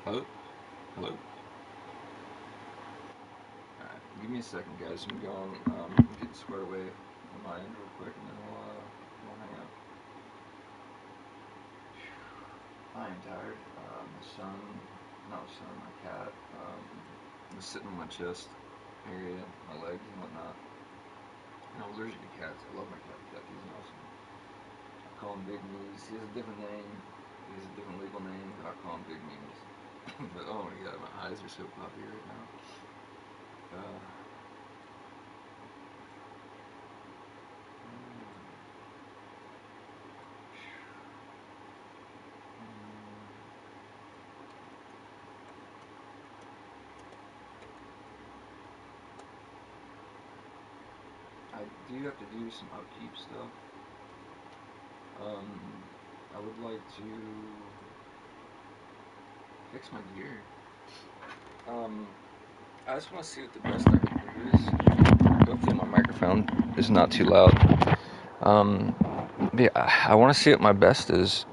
Hello? Hello? Alright, give me a second, guys. I'm going, getting squared away on my end real quick, and then we'll hang out. I am tired. My son, not my son, my cat, was sitting on my chest area, my legs and whatnot. And I'm allergic to cats. I love my cat to death. He's awesome. I call him Big Knees. He has a different name. He has a different legal name, but I call him Big Knees. But oh my god, my eyes are so puffy right now. Uh, I do have to do some upkeep stuff. Um, I would like to fix my gear. Um, I just want to see what the best I can do is. Hopefully my microphone is not too loud. Um, yeah, I want to see what my best is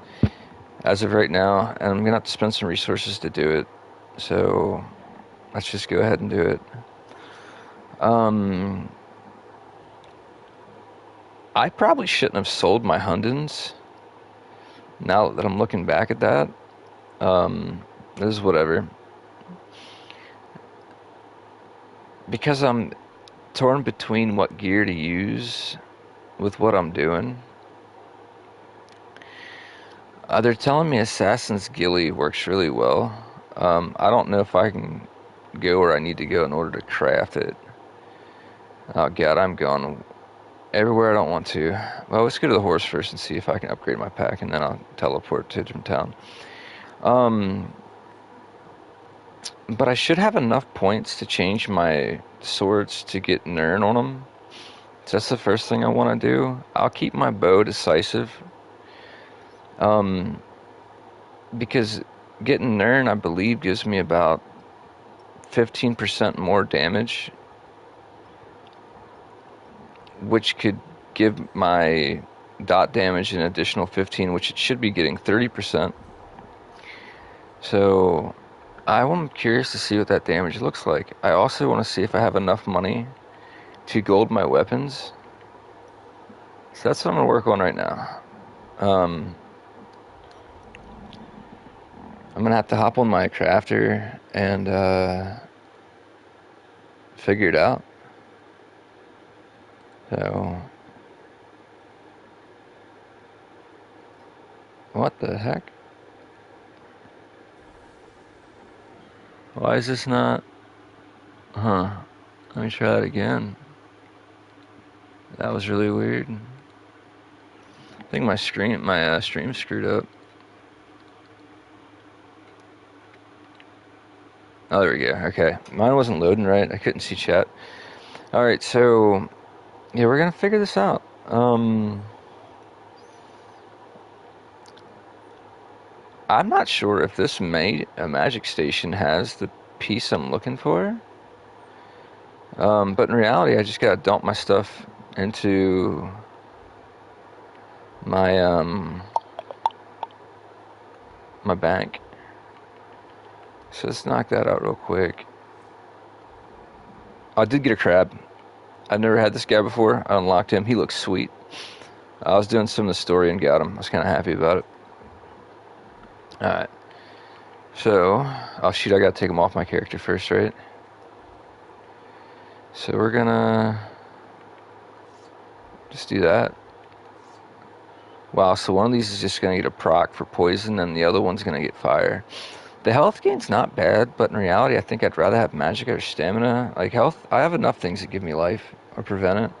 as of right now, and I'm gonna have to spend some resources to do it. So let's just go ahead and do it. Um, I probably shouldn't have sold my Hundens. Now that I'm looking back at that, this is whatever. Because I'm torn between what gear to use with what I'm doing. They're telling me Assassin's Ghillie works really well. I don't know if I can go where I need to go in order to craft it. Oh god, I'm going everywhere I don't want to. Well, let's go to the horse first and see if I can upgrade my pack, and then I'll teleport to Town. But I should have enough points to change my swords to get Nirn on them. So that's the first thing I want to do. I'll keep my bow decisive. Because getting Nirn, I believe, gives me about 15% more damage, which could give my dot damage an additional 15, which it should be getting 30%. So I'm curious to see what that damage looks like. I also want to see if I have enough money to gold my weapons. So that's what I'm going to work on right now. I'm going to have to hop on my crafter and figure it out. So, what the heck? Why is this not? Huh. Let me try it again. That was really weird. I think my stream screwed up. Oh, there we go. Okay. Mine wasn't loading right. I couldn't see chat. Alright, so yeah, we're gonna figure this out. I'm not sure if this magic station has the piece I'm looking for. But in reality, I just gotta dump my stuff into my my bank. So let's knock that out real quick. I did get a crab. I've never had this guy before. I unlocked him. He looks sweet. I was doing some of the story and got him. I was kind of happy about it. Alright. So, oh shoot, I gotta take him off my character first, right? So we're gonna just do that. Wow, so one of these is just gonna get a proc for poison, and the other one's gonna get fire. The health gain's not bad, but in reality, I think I'd rather have magic or stamina. Like health, I have enough things that give me life or prevent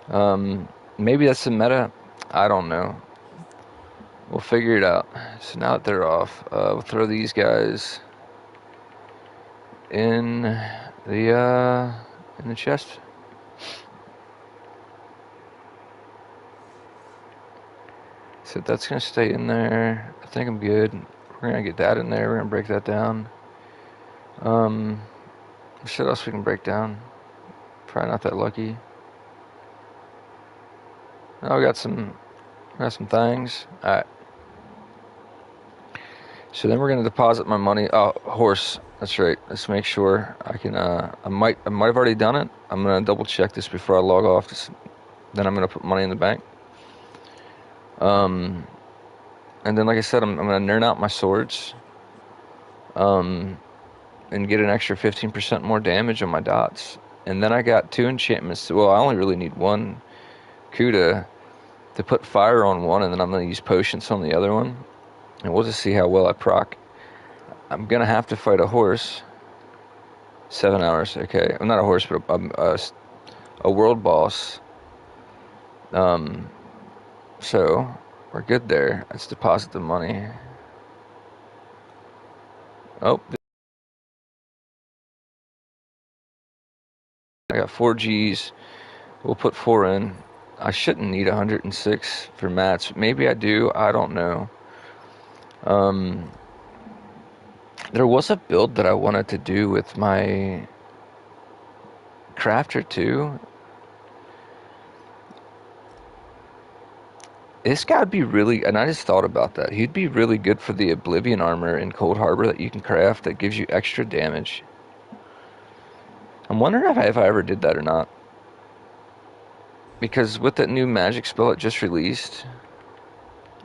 it. Maybe that's the meta. I don't know. We'll figure it out. So now that they're off, we'll throw these guys in the chest. So that's gonna stay in there. I think I'm good. We're gonna get that in there. We're gonna break that down. What else we can break down? Probably not that lucky. Oh, we got some things. Alright. So then we're gonna deposit my money. Oh, horse. That's right. Let's make sure I can. I might have already done it. I'm gonna double check this before I log off. Then I'm gonna put money in the bank. Um, and then like I said, I'm gonna nerd out my swords. And get an extra 15% more damage on my dots. And then I got 2 enchantments. Well, I only really need 1 Kuda to put fire on one, and then I'm gonna use potions on the other one. And we'll just see how well I proc. I'm gonna have to fight a horse. 7 hours, okay. I'm not a horse, but a world boss. So we're good there. Let's deposit the money. Oh, I got 4 G's. We'll put 4 in. I shouldn't need 106 for mats. Maybe I do. I don't know. There was a build that I wanted to do with my crafter too. This guy would be really, and I just thought about that. He'd be really good for the Oblivion armor in Cold Harbor that you can craft that gives you extra damage. I'm wondering if I ever did that or not. Because with that new magic spell it just released,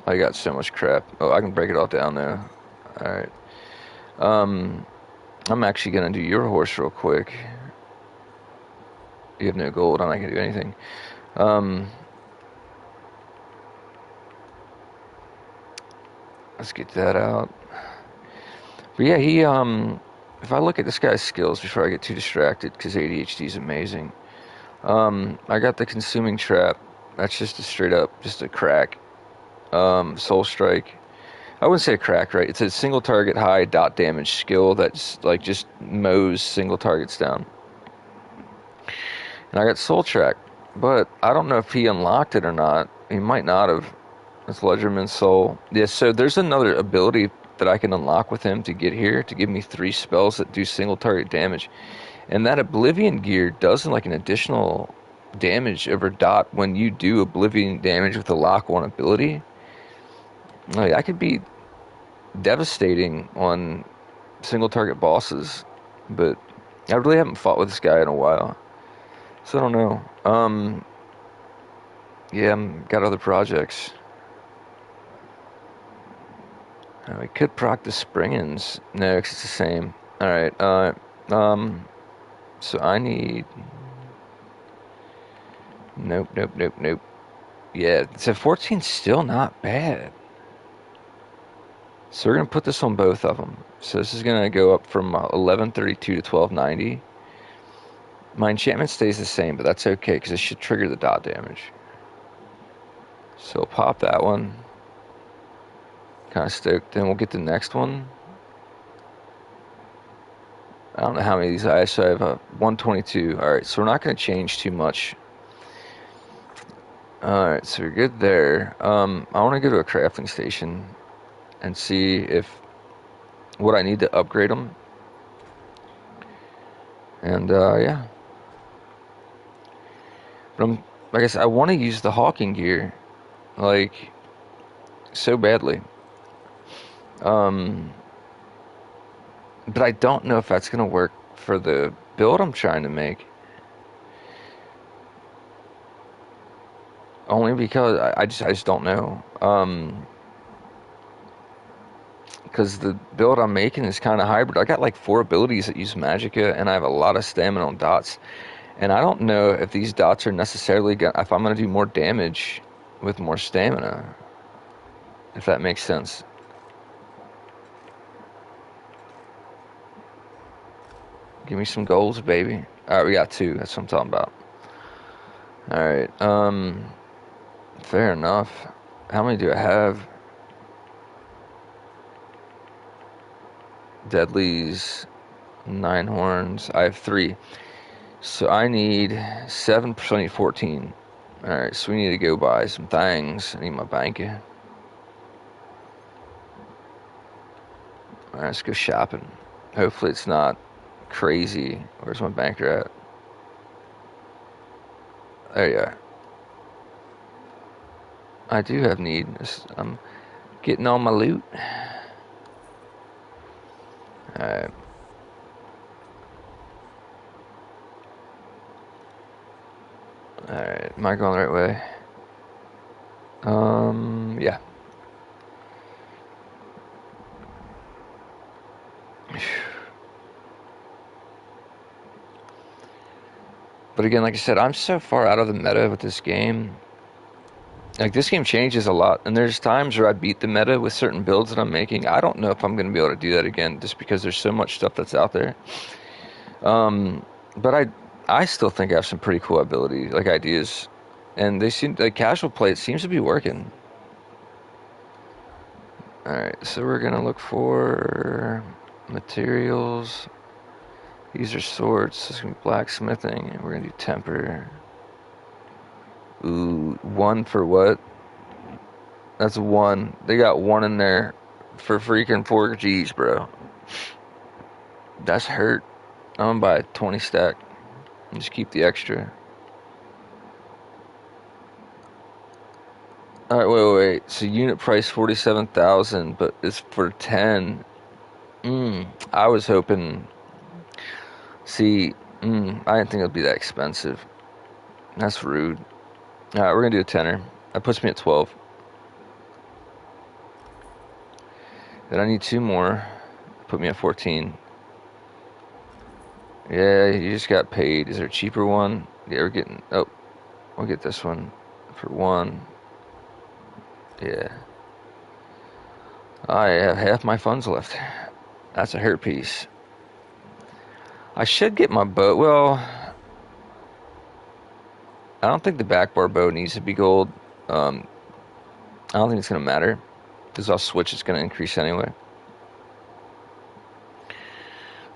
I got so much crap. Oh, I can break it all down now. Alright. I'm actually gonna do your horse real quick. You have no gold, I'm not gonna do anything. Let's get that out. But yeah, if I look at this guy's skills before I get too distracted, because ADHD is amazing. I got the Consuming Trap. That's just just a crack. Soul Strike. I wouldn't say a crack, right? It's a single target high dot damage skill that's like just mows single targets down. And I got Soul Track, but I don't know if he unlocked it or not. He might not have. It's Ledgerman's Soul. Yeah, so there's another ability that I can unlock with him to get here to give me 3 spells that do single target damage. And that Oblivion gear does like an additional damage over dot when you do Oblivion damage with the lock 1 ability. Like, I could be devastating on single target bosses, but I really haven't fought with this guy in a while. So I don't know. Yeah, got other projects. We could proc the Springans. No, because it's the same. Alright, so I need... Nope. Yeah, so 14's still not bad. So we're going to put this on both of them. So this is going to go up from 1132 to 1290. My enchantment stays the same, but that's okay, because it should trigger the dot damage. So we'll pop that one. Kind of stoked. Then we'll get the next one. I don't know how many of these I have 122. Alright, so we're not going to change too much. Alright, so we're good there. I want to go to a crafting station and see if what I need to upgrade them. And yeah. But like I said, I want to use the Hawking gear like so badly. But I don't know if that's gonna work for the build I'm trying to make. Only because I just don't know. Because the build I'm making is kind of hybrid. I got like 4 abilities that use Magicka, and I have a lot of stamina on dots. And I don't know if these dots are necessarily if I'm gonna do more damage with more stamina. If that makes sense. Give me some goals, baby. Alright, we got 2. That's what I'm talking about. Alright, fair enough. How many do I have? Deadlies, 9 horns. I have 3. So I need 7, so I need 14. Alright, so we need to go buy some things. I need my bank. Alright, let's go shopping. Hopefully it's not crazy. Where's my banker at? There you are. I do have need. I'm getting all my loot. Alright. Alright, am I going the right way? Yeah. But again, like I said, I'm so far out of the meta with this game. Like, this game changes a lot, and there's times where I beat the meta with certain builds that I'm making. I don't know if I'm going to be able to do that again, just because there's so much stuff that's out there. But I still think I have some pretty cool ability, like ideas, and they seem like casual play. It seems to be working. All right, so we're gonna look for materials. These are swords. So it's gonna be blacksmithing, and we're gonna do temper. Ooh, one for what? That's one. They got one in there for freaking 4Gs, bro. That's hurt. I'm gonna buy a 20 stack and just keep the extra. All right, wait. So unit price 47,000, but it's for 10. I was hoping. See, I didn't think it'd be that expensive. That's rude. All right, we're gonna do a tenner. That puts me at 12. Then I need two more. Put me at 14. Yeah, you just got paid. Is there a cheaper one? Yeah, we're getting. Oh, we'll get this one for one. Yeah. I have half my funds left. That's a hurt piece. I should get my bow. Well, I don't think the back bar bow needs to be gold. I don't think it's going to matter because I'll switch. It's going to increase anyway.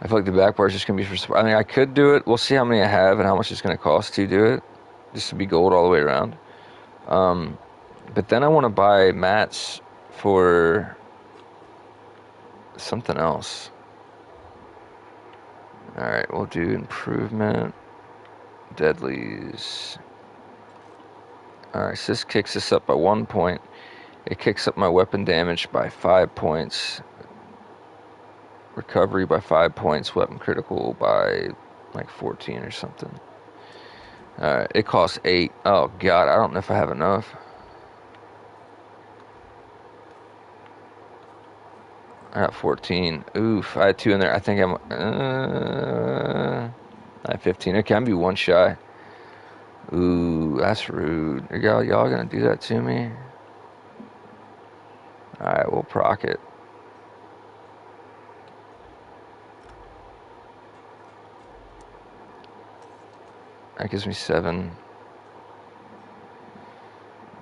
I feel like the back bar is just going to be for. I mean, I could do it. We'll see how many I have and how much it's going to cost to do it. Just to be gold all the way around. But then I want to buy mats for something else. Alright, we'll do improvement. Deadlies. Alright, so this kicks us up by 1 point. It kicks up my weapon damage by 5 points. Recovery by 5 points. Weapon critical by like 14 or something. Alright, it costs 8. Oh god, I don't know if I have enough. I got 14. Oof, I had 2 in there. I think I have 15. Okay, I'm gonna be 1 shy. Ooh, that's rude. Y'all gonna do that to me? Alright, we'll proc it. That gives me 7.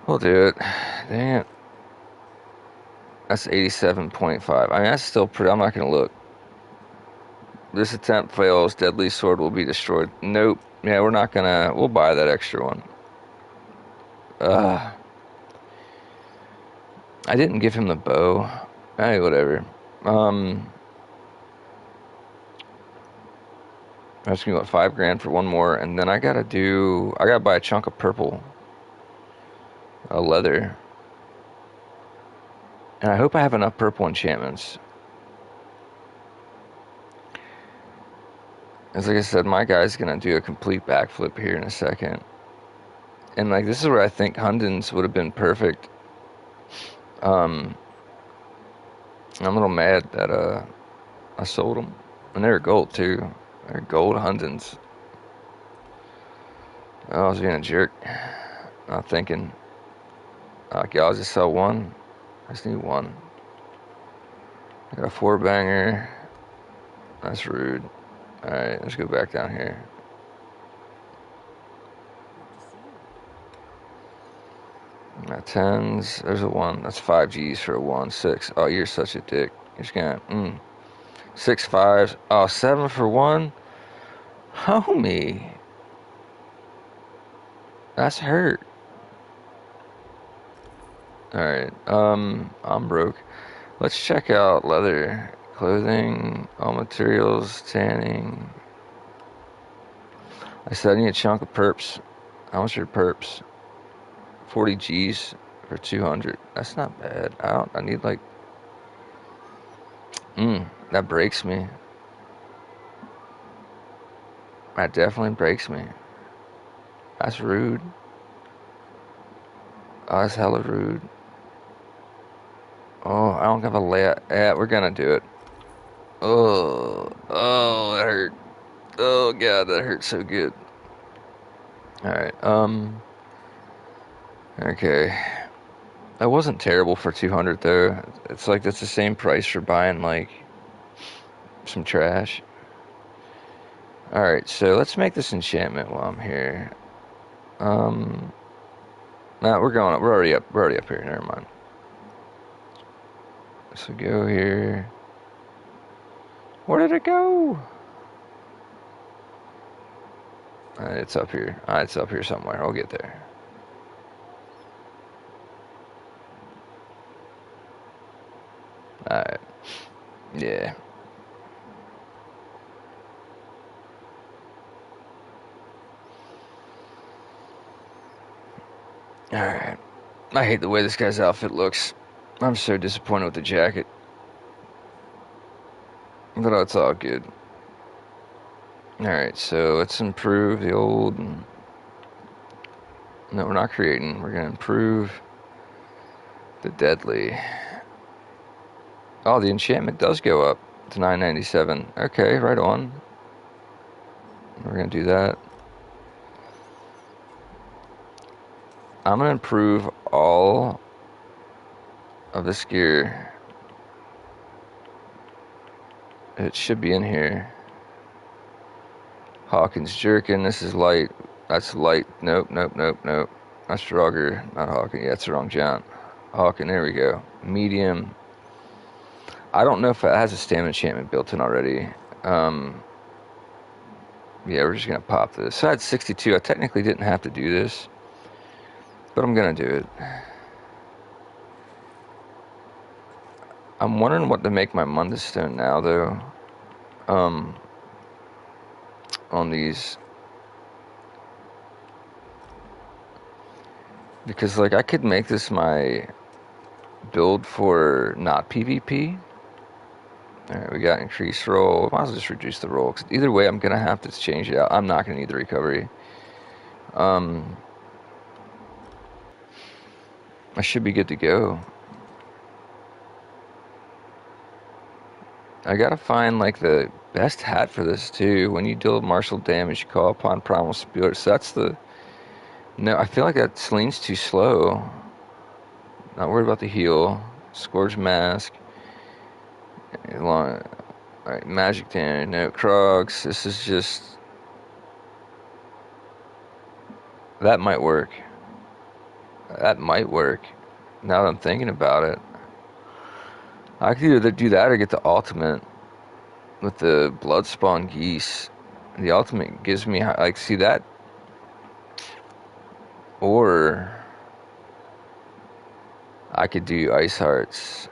We'll do it. Dang it. That's 87.5. I mean, that's still pretty. I'm not gonna look. This attempt fails. Deadly sword will be destroyed. Nope. Yeah, we're not gonna. We'll buy that extra one. I didn't give him the bow. Hey, whatever. That's gonna be what, 5 grand for one more, and then I gotta buy a chunk of purple, leather, and I hope I have enough purple enchantments. As like I said, my guy's gonna do a complete backflip here in a second, and like this is where I think Hundens would have been perfect. I'm a little mad that I sold them, and they're gold too. They're gold Hundens. Oh, I was being a jerk. Not thinking. Okay, I'll just sell one. I just need one. I got a 4-banger. That's rude. Alright, let's go back down here. Got 10s. There's a 1. That's 5 G's for a 1. 6. Oh, you're such a dick. You're just gonna, 6 5s. Oh, 7 for 1? Homie. That's hurt. Alright, I'm broke. Let's check out leather, clothing, all materials, tanning. I said I need a chunk of perps. How much are perps? 40 G's for 200. That's not bad. I need like, That breaks me. That definitely breaks me. That's rude. Oh, that's hella rude. Oh, I don't have a layout. Yeah, we're gonna do it. Oh, that hurt. Oh god, that hurt so good. All right. Okay. That wasn't terrible for 200 though. It's like that's the same price for buying like some trash. All right, so let's make this enchantment while I'm here. Um, no, we're going up. We're already up. We're already up here. Never mind. So go here. Where did it go? It's up here. It's up here somewhere. I'll get there. All right. Yeah. All right. I hate the way this guy's outfit looks. I'm so disappointed with the jacket. But it's all good. Alright, so let's improve the old... No, we're not creating. We're going to improve the deadly. Oh, the enchantment does go up to 997. Okay, right on. We're going to do that. I'm going to improve all of this gear. It should be in here. Hawkins Jerkin, this is light. That's light. Nope, nope, nope, nope. That's Draugr, not Hawkins. Yeah, that's the wrong John. Hawkins, there we go. Medium. I don't know if it has a stamina enchantment built in already. Yeah, we're just going to pop this. So I had 62. I technically didn't have to do this, but I'm going to do it. I'm wondering what to make my Mundus Stone now, though. On these. Because, like, I could make this my build for not PvP. Alright, we got increased roll. Might as well just reduce the roll. Cause either way, I'm going to have to change it out. I'm not going to need the recovery. I should be good to go. I gotta find, like, the best hat for this, too. When you deal martial damage, you call upon primal spirit. So that's the... No, I feel like that Celine's too slow. Not worried about the heal. Scourge Mask. Long... Alright, Magic Damage. No, Krogs. This is just... That might work. That might work. Now that I'm thinking about it. I could either do that or get the ultimate with the Bloodspawn Geese. The ultimate gives me, like, see that? Or I could do Ice Hearts.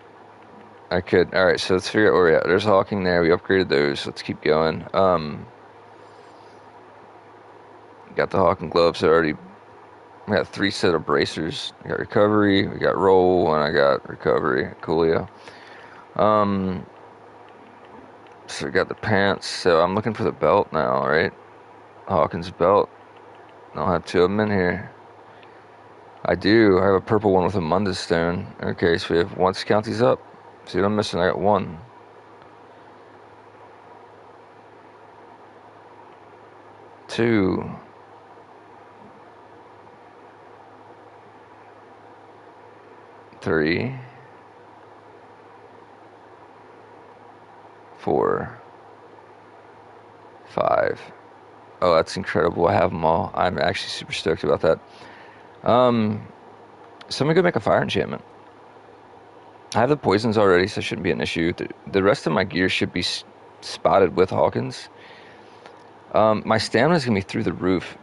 I could. Alright, so let's figure out where we're at. There's Hawking there. We upgraded those. Let's keep going. Got the Hawking gloves already. We got 3 set of bracers. We got recovery, we got roll, and I got recovery. Coolio. So we got the pants. So I'm looking for the belt now, right? Hawkins belt. I'll have 2 of them in here. I do. I have a purple one with a Mundus Stone. Okay, so we have once count these up. See what I'm missing? I got 1. 2. 3. 4. 5. Oh, that's incredible. I have them all. I'm actually super stoked about that. So I'm gonna go make a fire enchantment. I have the poisons already, so it shouldn't be an issue. The rest of my gear should be spotted with Hawkins. My stamina is gonna be through the roof,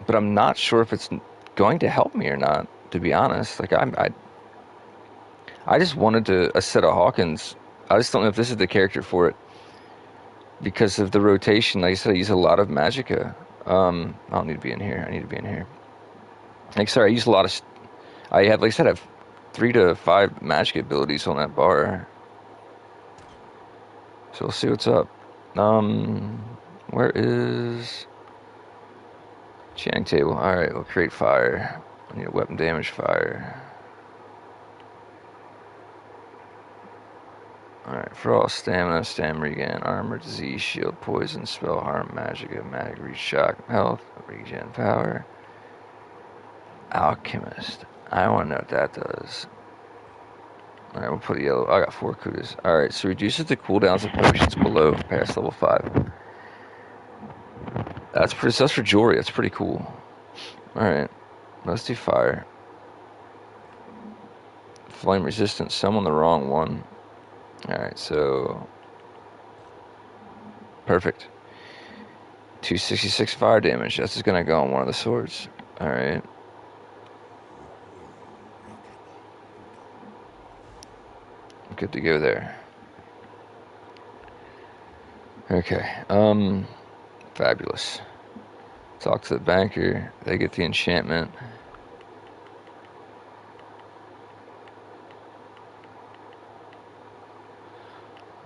but I'm not sure if it's going to help me or not. To be honest, like I just wanted a set of Hawkins. I just don't know if this is the character for it because of the rotation. Like I said, I use a lot of Magicka. I don't need to be in here. I need to be in here. Like, sorry, I use a lot of... I have, like I said, I have 3 to 5 magic abilities on that bar. So we'll see what's up. Where is chanting table? Alright, we'll create fire. I need a weapon damage fire. Alright, for all stamina, stamina regain, armor, disease, shield, poison, spell, harm, magic, reach, shock, health, regen, power. Alchemist. I want to know what that does. Alright, we'll put a yellow. I got 4 kudas. Alright, so reduces the cooldowns of potions below past level 5. That's for jewelry. That's pretty cool. Alright, let's do fire. Flame resistant. Summon the wrong one. Alright, so perfect. 266 fire damage. That's just gonna go on one of the swords. Alright. Good to go there. Okay. Fabulous. Talk to the banker. They get the enchantment.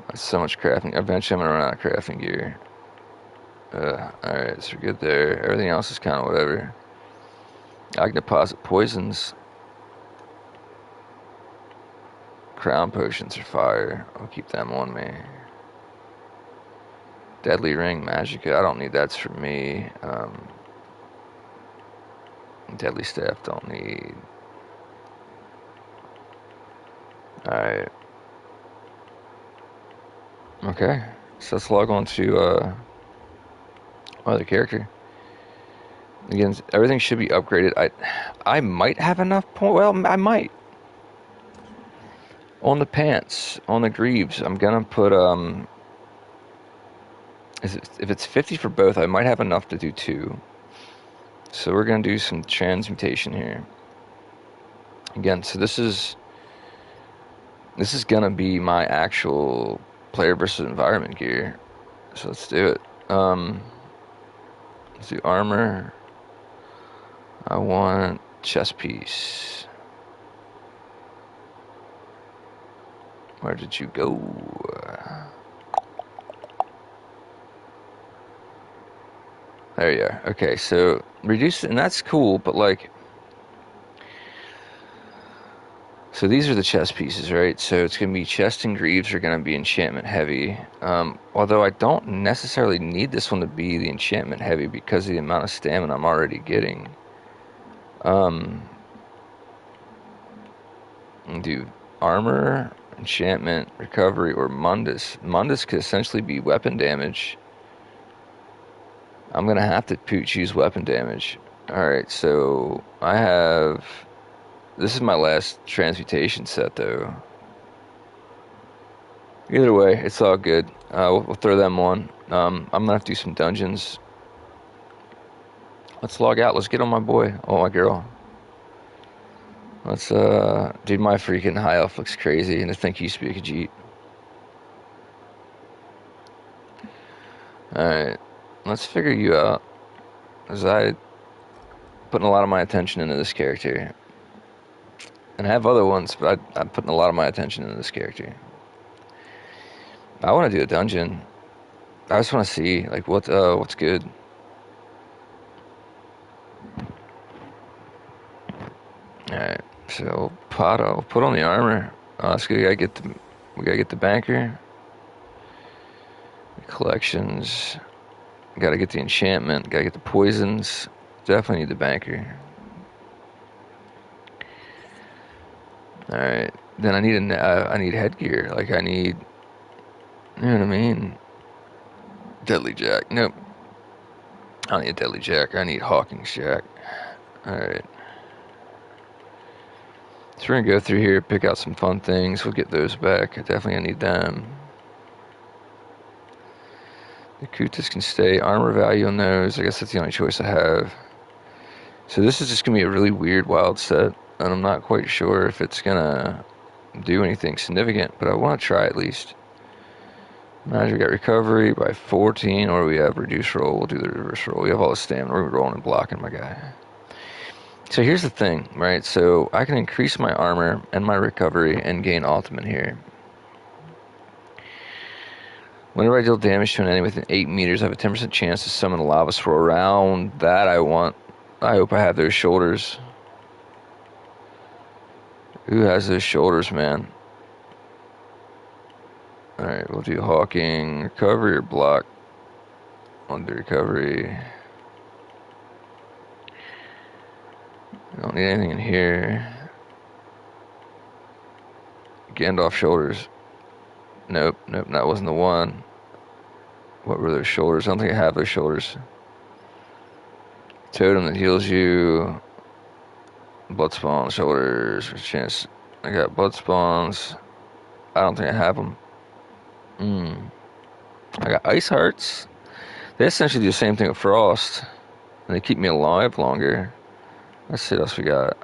That's so much crafting. Eventually I'm gonna run out of crafting gear. Alright, so we're good there. Everything else is kind of whatever. I can deposit poisons. Crown potions are fire. I'll keep them on me. Deadly ring, magicka. I don't need that's for me. Deadly staff don't need. Alright. Okay. So let's log on to other character. Again, everything should be upgraded. I might have enough point. Well, I might. On the pants, on the greaves, I'm gonna put if it's 50 for both, I might have enough to do 2. So we're gonna do some transmutation here. Again, so this is gonna be my actual player versus environment gear. So let's do it. Let's do armor. I want chest piece. Where did you go? There you are. Okay, so reduce, and that's cool, but like, so these are the chest pieces, right? So it's going to be chest and greaves are going to be enchantment heavy. Although I don't necessarily need this one to be the enchantment heavy because of the amount of stamina I'm already getting. Do armor, enchantment, recovery, or Mundus. Mundus could essentially be weapon damage. I'm going to have to choose weapon damage. Alright, so I have... This is my last transmutation set, though. Either way, it's all good. We'll throw them on. I'm gonna have to do some dungeons. Let's log out. Let's get on my boy. Oh, my girl. Let's, dude, my freaking high elf looks crazy, and I think he used to be a Khajiit. Alright, let's figure you out. Because I'm putting a lot of my attention into this character. And I have other ones, but I'm putting a lot of my attention into this character. I want to do a dungeon. I just want to see, like, what's good. Alright, so Pato, put on the armor. So we gotta get the banker. The collections. Gotta get the enchantment. Gotta get the poisons. Definitely need the banker. Alright, then I need headgear. Like I need, you know what I mean? Deadly Jack. Nope. I don't need a Deadly Jack. I need Hawking's Jack. Alright. So we're gonna go through here, pick out some fun things. We'll get those back. I definitely need them. The Kutas can stay. Armor value on those. I guess that's the only choice I have. So this is just gonna be a really weird wild set, and I'm not quite sure if it's gonna do anything significant, but I want to try at least. Magic got recovery by 14, or we have reduced roll. We'll do the reverse roll. We have all the stamina. We're rolling and blocking, my guy. So here's the thing, right? So I can increase my armor and my recovery and gain ultimate here. Whenever I deal damage to an enemy within 8 meters, I have a 10% chance to summon a lava swirl around. That I want. I hope I have those shoulders. Who has those shoulders, man? Alright, we'll do Hawking. Recovery or block? I'll do recovery. I don't need anything in here. Gandalf shoulders. Nope, that wasn't the one. What were those shoulders? I don't think I have those shoulders. Totem that heals you. Blood spawn shoulders. Chance. I got blood spawns. I don't think I have them. I got ice hearts. They essentially do the same thing with frost. And they keep me alive longer. Let's see what else we got.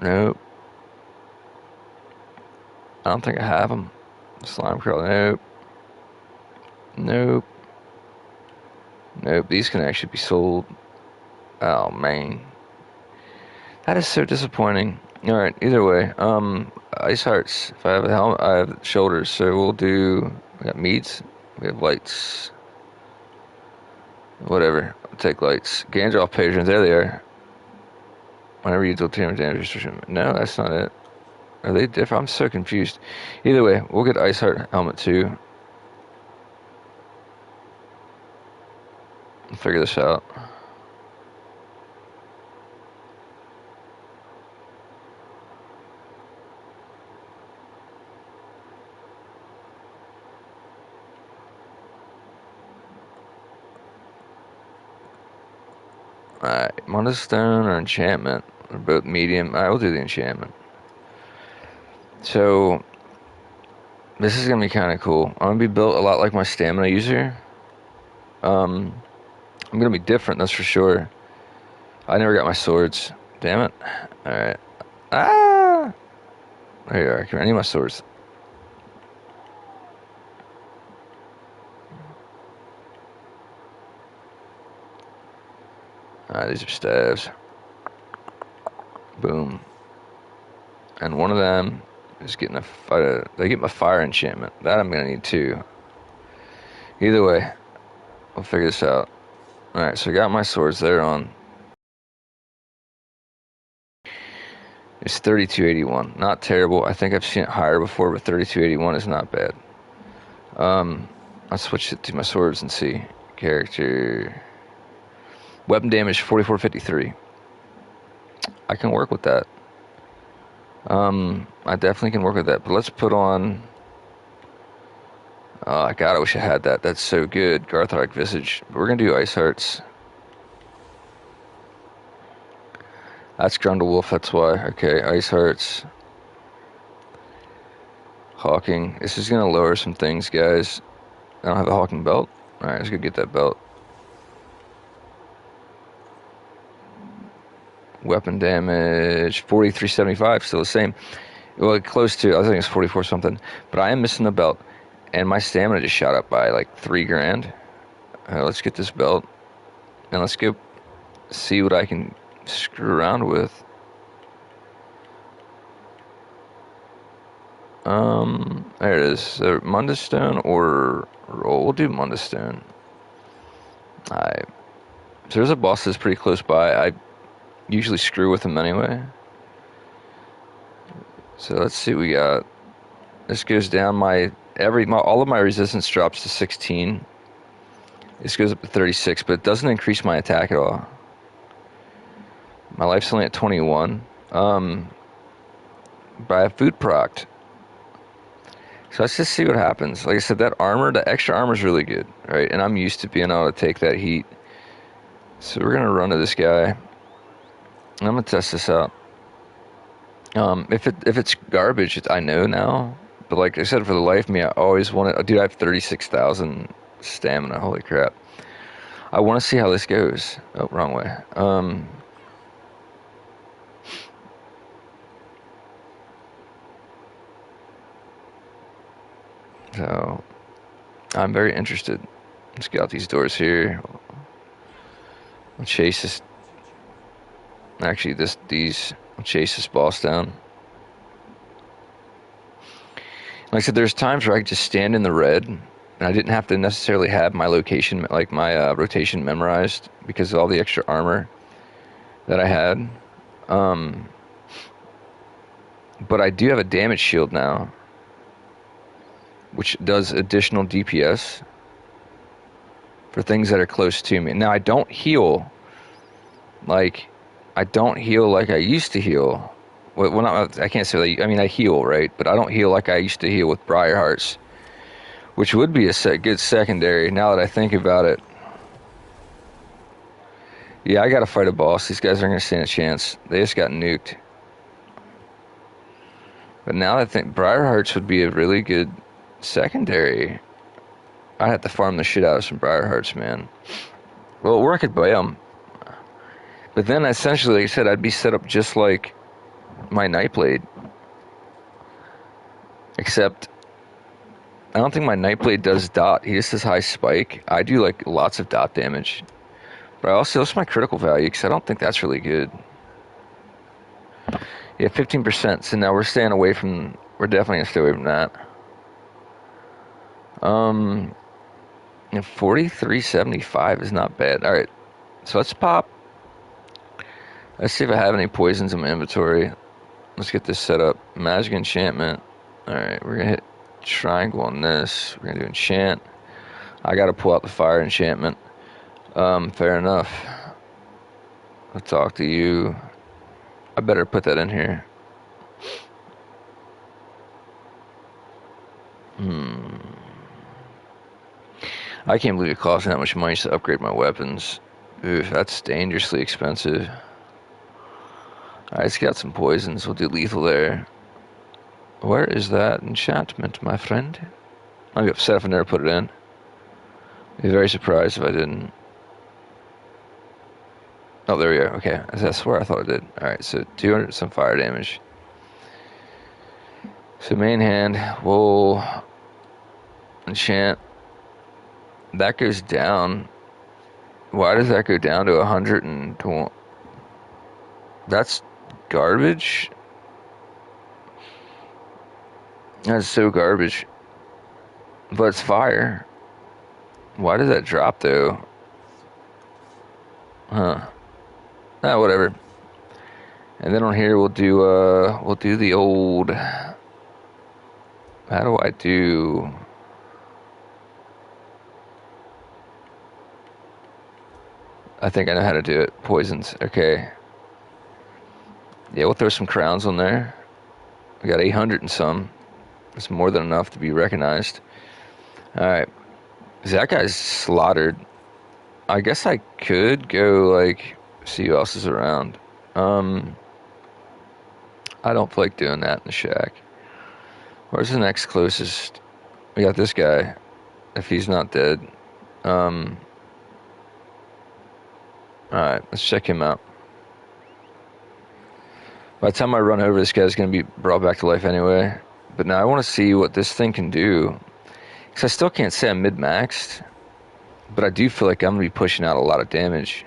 Nope. I don't think I have them. Slime curl. Nope. Nope. Nope. These can actually be sold. Oh, man. That is so disappointing. Alright, either way. Ice hearts. If I have a helmet, I have shoulders. So we'll do... We got meats. We have lights. Whatever. I'll take lights. Gandalf patrons. There they are. Whenever you deal damage restriction. No, that's not it. Are they different? I'm so confused. Either way, we'll get Ice Heart helmet too. I'll figure this out. Alright, Munda Stone or enchantment. They're both medium. Alright, we'll do the enchantment. So, this is going to be kind of cool. I'm going to be built a lot like my stamina user. I'm going to be different, that's for sure. I never got my swords. Damn it. Alright. Ah! There you are. I need my swords. Alright, these are staves. Boom. And one of them is getting a fire. They get my fire enchantment. That I'm going to need too. Either way, we'll figure this out. Alright, so I got my swords there on. It's 3281. Not terrible. I think I've seen it higher before, but 3281 is not bad. I'll switch it to my swords and see. Character. Weapon damage 4453. I can work with that. I definitely can work with that. But let's put on... Oh, God, I wish I had that. That's so good. Garthok Visage. But we're going to do Ice Hearts. That's Grundlewolf, that's why. Okay, Ice Hearts. Hawking. This is going to lower some things, guys. I don't have a Hawking belt. Alright, let's go get that belt. Weapon damage 4375, still the same. Well, close to, I think it's 44 something. But I am missing the belt. And my stamina just shot up by like 3 grand. Let's get this belt. And let's go see what I can screw around with. There it is. So Munda Stone or roll. We'll do Munda Stone. So there's a boss that's pretty close by. I usually screw with him anyway. So let's see what we got. This goes down all of my resistance drops to 16. This goes up to 36, but it doesn't increase my attack at all. My life's only at 21. But I have food procced. So let's just see what happens. Like I said, that armor, the extra armor is really good, right? And I'm used to being able to take that heat. So we're gonna run to this guy. I'm gonna test this out. If it's garbage, I know now. But like I said, for the life of me, I always wanted. Dude, I have 36,000 stamina. Holy crap! I want to see how this goes. Oh, wrong way. So I'm very interested. Let's get out these doors here. We'll chase this. Actually, these. I'll chase this boss down. Like I said, there's times where I could just stand in the red, and I didn't have to necessarily have my location, like my rotation memorized because of all the extra armor that I had. Um, but I do have a damage shield now, which does additional DPS for things that are close to me. Now I don't heal like I used to heal. Well, not, I can't say that. I mean, I heal, right? But I don't heal like I used to heal with Briarhearts, which would be a good secondary. Now that I think about it, yeah, I got to fight a boss. These guys aren't going to stand a chance. They just got nuked. But now I think Briarhearts would be a really good secondary. I have to farm the shit out of some Briarhearts, man. Well, or I could buy them. But then essentially, like I said, I'd be set up just like my Nightblade. Except, I don't think my Nightblade does dot. He just does high spike. I do like lots of dot damage. But I also, that's my critical value, because I don't think that's really good. Yeah, 15%. So now we're staying away from, we're definitely going to stay away from that. 4375 is not bad. All right, so let's pop. Let's see if I have any poisons in my inventory. Let's get this set up. Magic enchantment. All right, we're gonna hit triangle on this. We're gonna do enchant. I gotta pull out the fire enchantment. Fair enough. I'll talk to you. I better put that in here. I can't believe it costs that much money to upgrade my weapons. Oof, that's dangerously expensive. Alright, it's got some poisons. We'll do lethal there. Where is that enchantment, my friend? I'd be upset if I never put it in. I'd be very surprised if I didn't. Oh, there we go. Okay, I swear I thought I did. Alright, so 200 some fire damage. So main hand, we'll enchant. That goes down. Why does that go down to 120? That's garbage. That's so garbage. But it's fire. Why does that drop though? Huh. Ah, whatever. And then on here we'll do the old. How do I do? I think I know how to do it. Poisons. Okay. Yeah, we'll throw some crowns on there. We got 800 and some. That's more than enough to be recognized. Alright. That guy's slaughtered. I guess I could go, like, see who else is around. I don't feel like doing that in the shack. Where's the next closest? We got this guy. If he's not dead. Alright, let's check him out. By the time I run over, this guy's going to be brought back to life anyway. But now I want to see what this thing can do. Because I still can't say I'm mid-maxed. But I do feel like I'm going to be pushing out a lot of damage.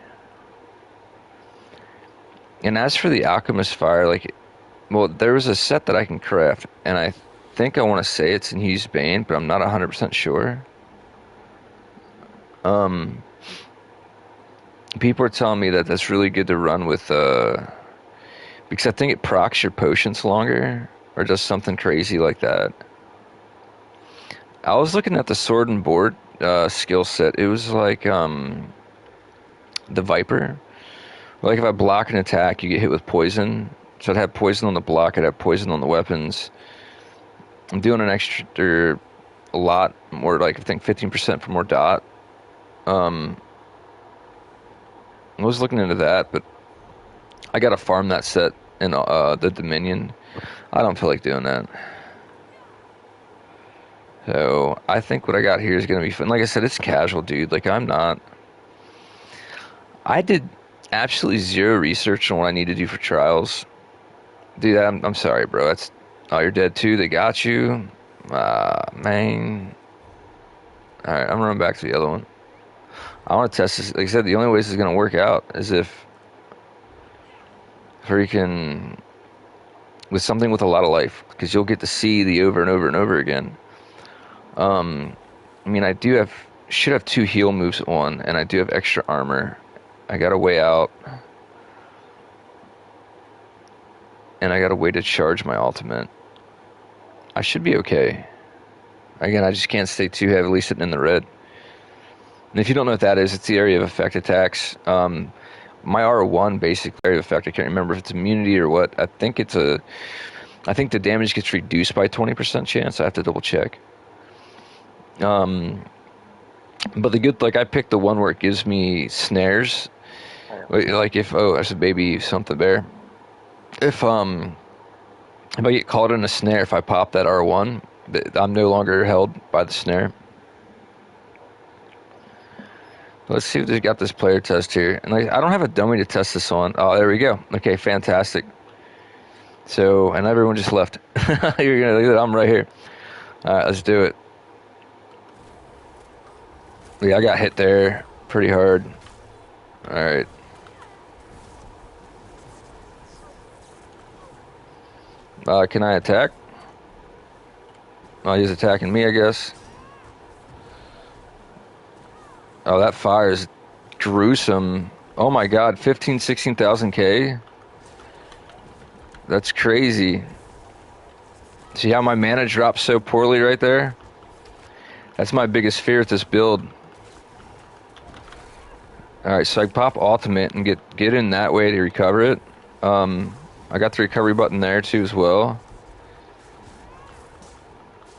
And as for the Alchemist Fire, like, well, there was a set that I can craft. And I think I want to say it's Infused Bane, but I'm not 100% sure. People are telling me that that's really good to run with, because I think it procs your potions longer, or does something crazy like that. I was looking at the Sword and Board skill set. It was like the Viper. Like if I block an attack, you get hit with poison. So I'd have poison on the block, I'd have poison on the weapons. I'm doing an extra, a lot more, like I think 15% for more dot. I was looking into that, but I gotta farm that set in the Dominion. I don't feel like doing that. So I think what I got here is gonna be fun. Like I said, it's casual, dude. Like I'm not. I did absolutely zero research on what I need to do for trials. Dude, I'm sorry, bro. That's oh, you're dead too. They got you, man. All right, I'm running back to the other one. I want to test this. Like I said, the only way this is gonna work out is if freaking with something with a lot of life, because you'll get to see the over and over and over again. I mean, should have 2 heal moves on, and I do have extra armor. I got a way out, and I got a way to charge my ultimate. I should be okay. Again, I just can't stay too heavily sitting in the red. And if you don't know what that is, it's the area of effect attacks. My R1 basic area of effect, I can't remember if it's immunity or what. I think the damage gets reduced by 20% chance. I have to double check. But the good, like, I picked the one where it gives me snares. Like if, there's a baby something bear. If I get caught in a snare, if I pop that R1, I'm no longer held by the snare. Let's see if they've got this player test here. And I don't have a dummy to test this on. Oh, there we go. Okay, fantastic. So, and everyone just left. You're gonna look at it, I'm right here. All right, let's do it. Yeah, I got hit there pretty hard. All right. Can I attack? Oh, he's attacking me, I guess. Oh, that fire is gruesome. Oh my god, 16,000 K? That's crazy. See how my mana drops so poorly right there? That's my biggest fear with this build. Alright, so I pop ultimate and get in that way to recover it. I got the recovery button there too as well.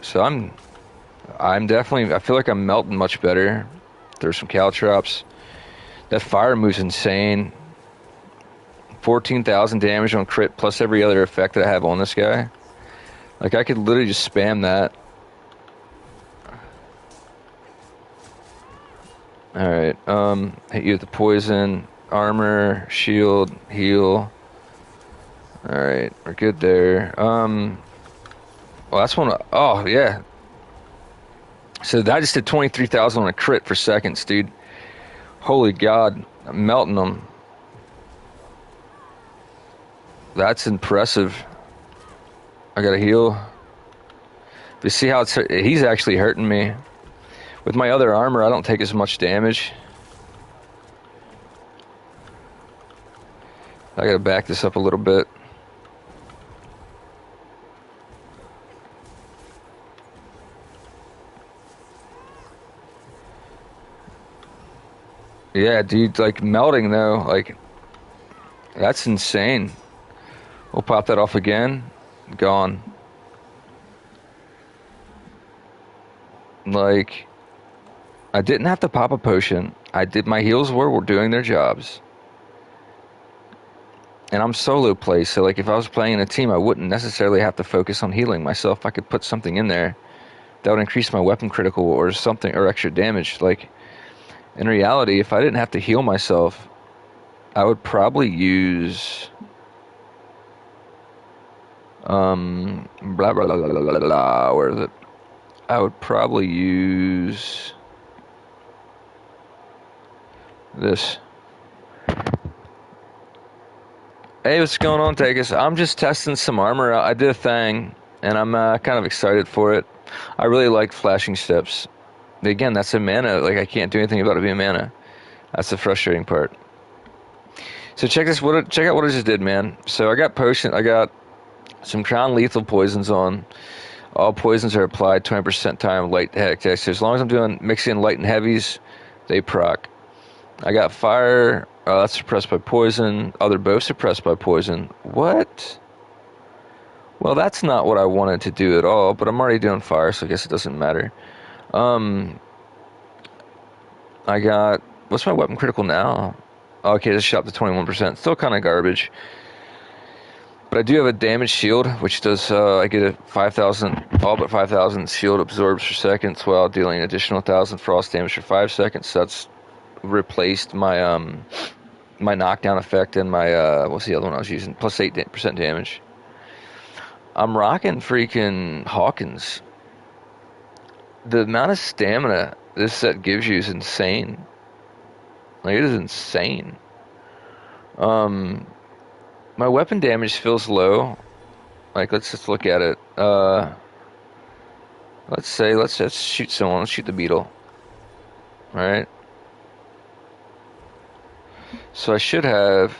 So I'm definitely, I feel like I'm melting much better. There's some caltrops. That fire move's insane. 14,000 damage on crit plus every other effect that I have on this guy. Like, I could literally just spam that. Alright, hit you with the poison, armor, shield, heal. Alright, we're good there. Well, that's one. Oh, yeah. So I just did 23,000 on a crit for seconds, dude. Holy God, I'm melting them. That's impressive. I gotta heal. You see how he's actually hurting me. With my other armor, I don't take as much damage. I gotta back this up a little bit. Yeah, dude, like melting though, like that's insane. We'll pop that off again. Gone. Like, I didn't have to pop a potion. My heals were doing their jobs. And I'm solo play, so like if I was playing in a team, I wouldn't necessarily have to focus on healing myself. I could put something in there that would increase my weapon critical or something, or extra damage. Like, in reality, if I didn't have to heal myself, I would probably use blah blah blah blah blah blah. Where is it? I would probably use this. Hey, what's going on, Tagus? I'm just testing some armor out. I did a thing, and I'm kind of excited for it. I really like flashing steps. Again, that's a mana. Like, I can't do anything about it being mana. That's the frustrating part. So check out what I just did, man. So I got some crown lethal poisons on. All poisons are applied 20% time light heavy. So as long as I'm mixing light and heavies, they proc. I got fire. That's suppressed by poison. They're both suppressed by poison. What? Well, that's not what I wanted to do at all, but I'm already doing fire, so I guess it doesn't matter. I got... What's my weapon critical now? Okay, this shot to 21%. Still kind of garbage. But I do have a damage shield, which does... I get a 5,000... All but 5,000 shield absorbs for seconds while dealing an additional 1,000 frost damage for 5 seconds. So that's replaced my my knockdown effect and my what's the other one I was using, plus 8% damage. I'm rocking freaking Hawkins. The amount of stamina this set gives you is insane. Like, it is insane. My weapon damage feels low. Like, let's just look at it. Let's say, let's just shoot someone. Let's shoot the beetle. All right. So I should have.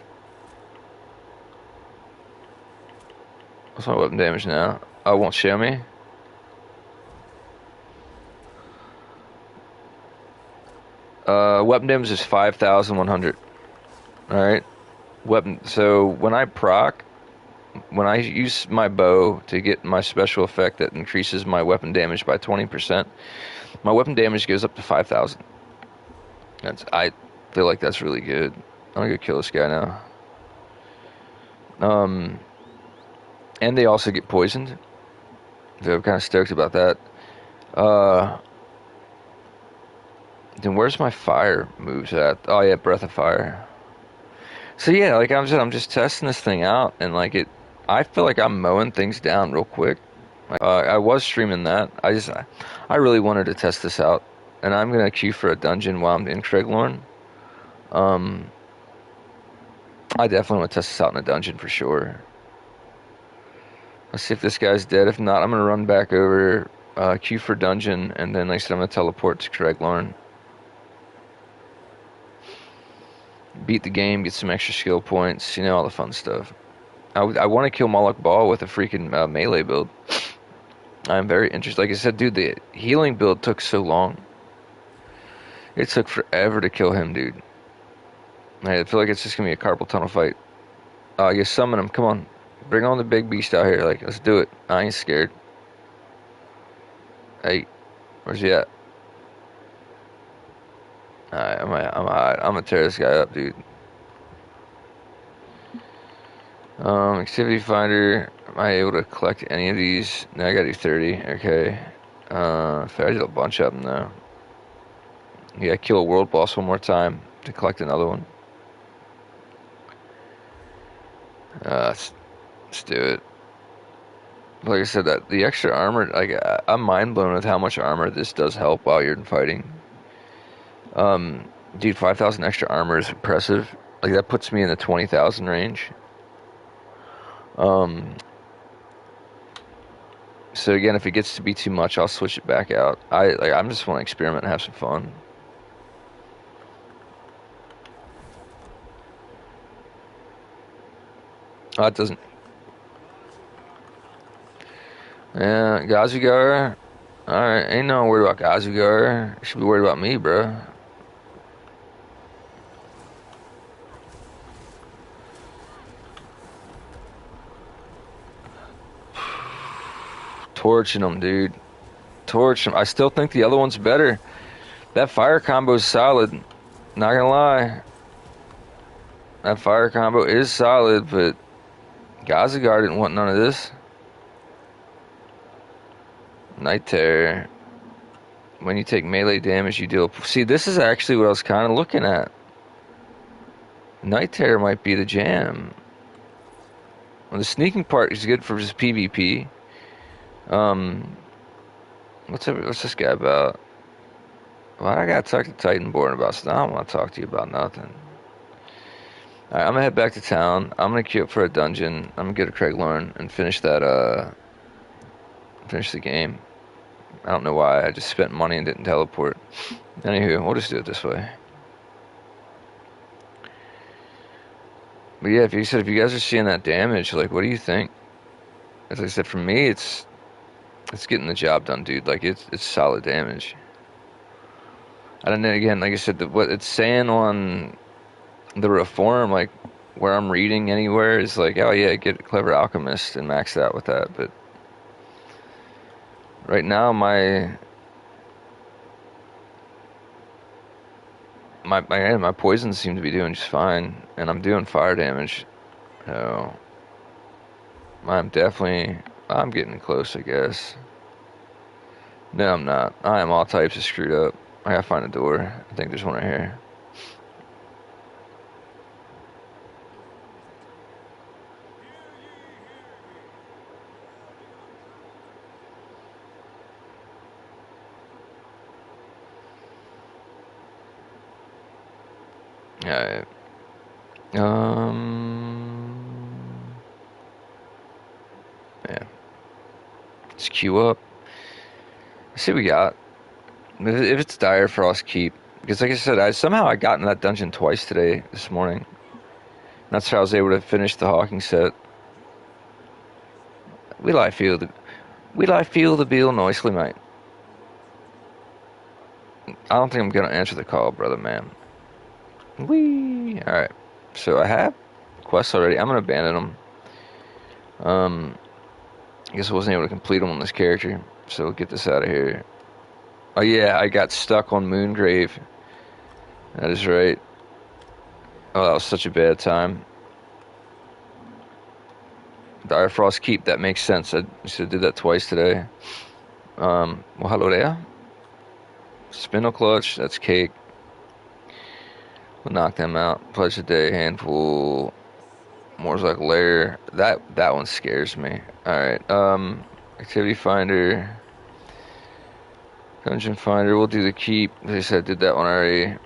What's my weapon damage now? Oh, it won't show me. Weapon damage is 5,100. All right. Weapon. So when I use my bow to get my special effect that increases my weapon damage by 20%, my weapon damage goes up to 5,000. I feel like that's really good. I'm gonna go kill this guy now. And they also get poisoned. So I'm kind of stoked about that. Uh, then where's my fire moves at? Oh yeah, breath of fire. So yeah, like I'm just testing this thing out, and like I feel like I'm mowing things down real quick. I was streaming that. I really wanted to test this out, and I'm gonna queue for a dungeon while I'm in Craiglorn. Um, I definitely want to test this out in a dungeon for sure. Let's see if this guy's dead. If not, I'm gonna run back over, queue for dungeon, and then like I said, I'm gonna teleport to Craiglorn. Beat the game, get some extra skill points, all the fun stuff. I want to kill Moloch Ball with a freaking melee build. I'm very interested. Like I said, dude, the healing build took so long. It took forever to kill him, dude. I feel like it's just gonna be a carpal tunnel fight. I guess summon him. Come on, bring on the big beast out here. Like, let's do it. I ain't scared. Hey, where's he at? Alright, I'm gonna tear this guy up, dude. Activity finder. Am I able to collect any of these? No, I gotta do 30. Okay. I did a bunch of them though. Yeah, kill a world boss one more time to collect another one. Let's do it. Like I said, that the extra armor, like I'm mind blown with how much armor this does help while you're fighting. Dude, 5,000 extra armor is impressive. Like that puts me in the 20,000 range. So again, if it gets to be too much, I'll switch it back out. I'm just want to experiment and have some fun. Oh, it doesn't. Yeah, Gazugar. Alright, ain't no one worried about Gazugar. You should be worried about me, bro. Torching them, dude. Torch them. I still think the other one's better. That fire combo is solid. Not gonna lie. That fire combo is solid, but Gazugar didn't want none of this. Night Terror. When you take melee damage, you deal. See, this is actually what I was kind of looking at. Night Terror might be the jam. Well, the sneaking part is good for just PvP. What's this guy about? Why I gotta talk to Titanborn about stuff? I don't want to talk to you about nothing. Alright, I'm gonna head back to town. I'm gonna queue up for a dungeon. I'm gonna get a Craiglorn and finish that, finish the game. I don't know why. I just spent money and didn't teleport. Anywho, we'll just do it this way. But yeah, if you guys are seeing that damage, like, what do you think? As I said, for me, it's getting the job done, dude. Like, it's solid damage. I don't know. Again, like I said, what it's saying on the reform, like where I'm reading anywhere, is like, oh yeah, get a clever alchemist and max it out with that. But right now, my poisons seem to be doing just fine, and I'm doing fire damage. So I'm getting close, I guess. No, I'm not. I am all types of screwed up. I gotta find a door. I think there's one right here. Alright. Let's queue up. Let's see what we got. If it's Dire Frost, keep. Because like I said, I got in that dungeon twice today, this morning. That's how I was able to finish the Hawking set. Will I feel the bill nicely, mate? I don't think I'm gonna answer the call, brother man. Whee! Alright. So I have quests already. I'm gonna abandon them. I guess I wasn't able to complete them on this character. So we'll get this out of here. Oh yeah, I got stuck on Moongrave. That is right. Oh, that was such a bad time. Dire Frost Keep, that makes sense. I should have did that twice today. Well, hello there. Spindle Clutch, that's cake. We'll knock them out. Pledge a day, handful. Morzok Lair. That one scares me. Alright, Activity Finder. Dungeon Finder, we'll do the keep. They said I did that one already.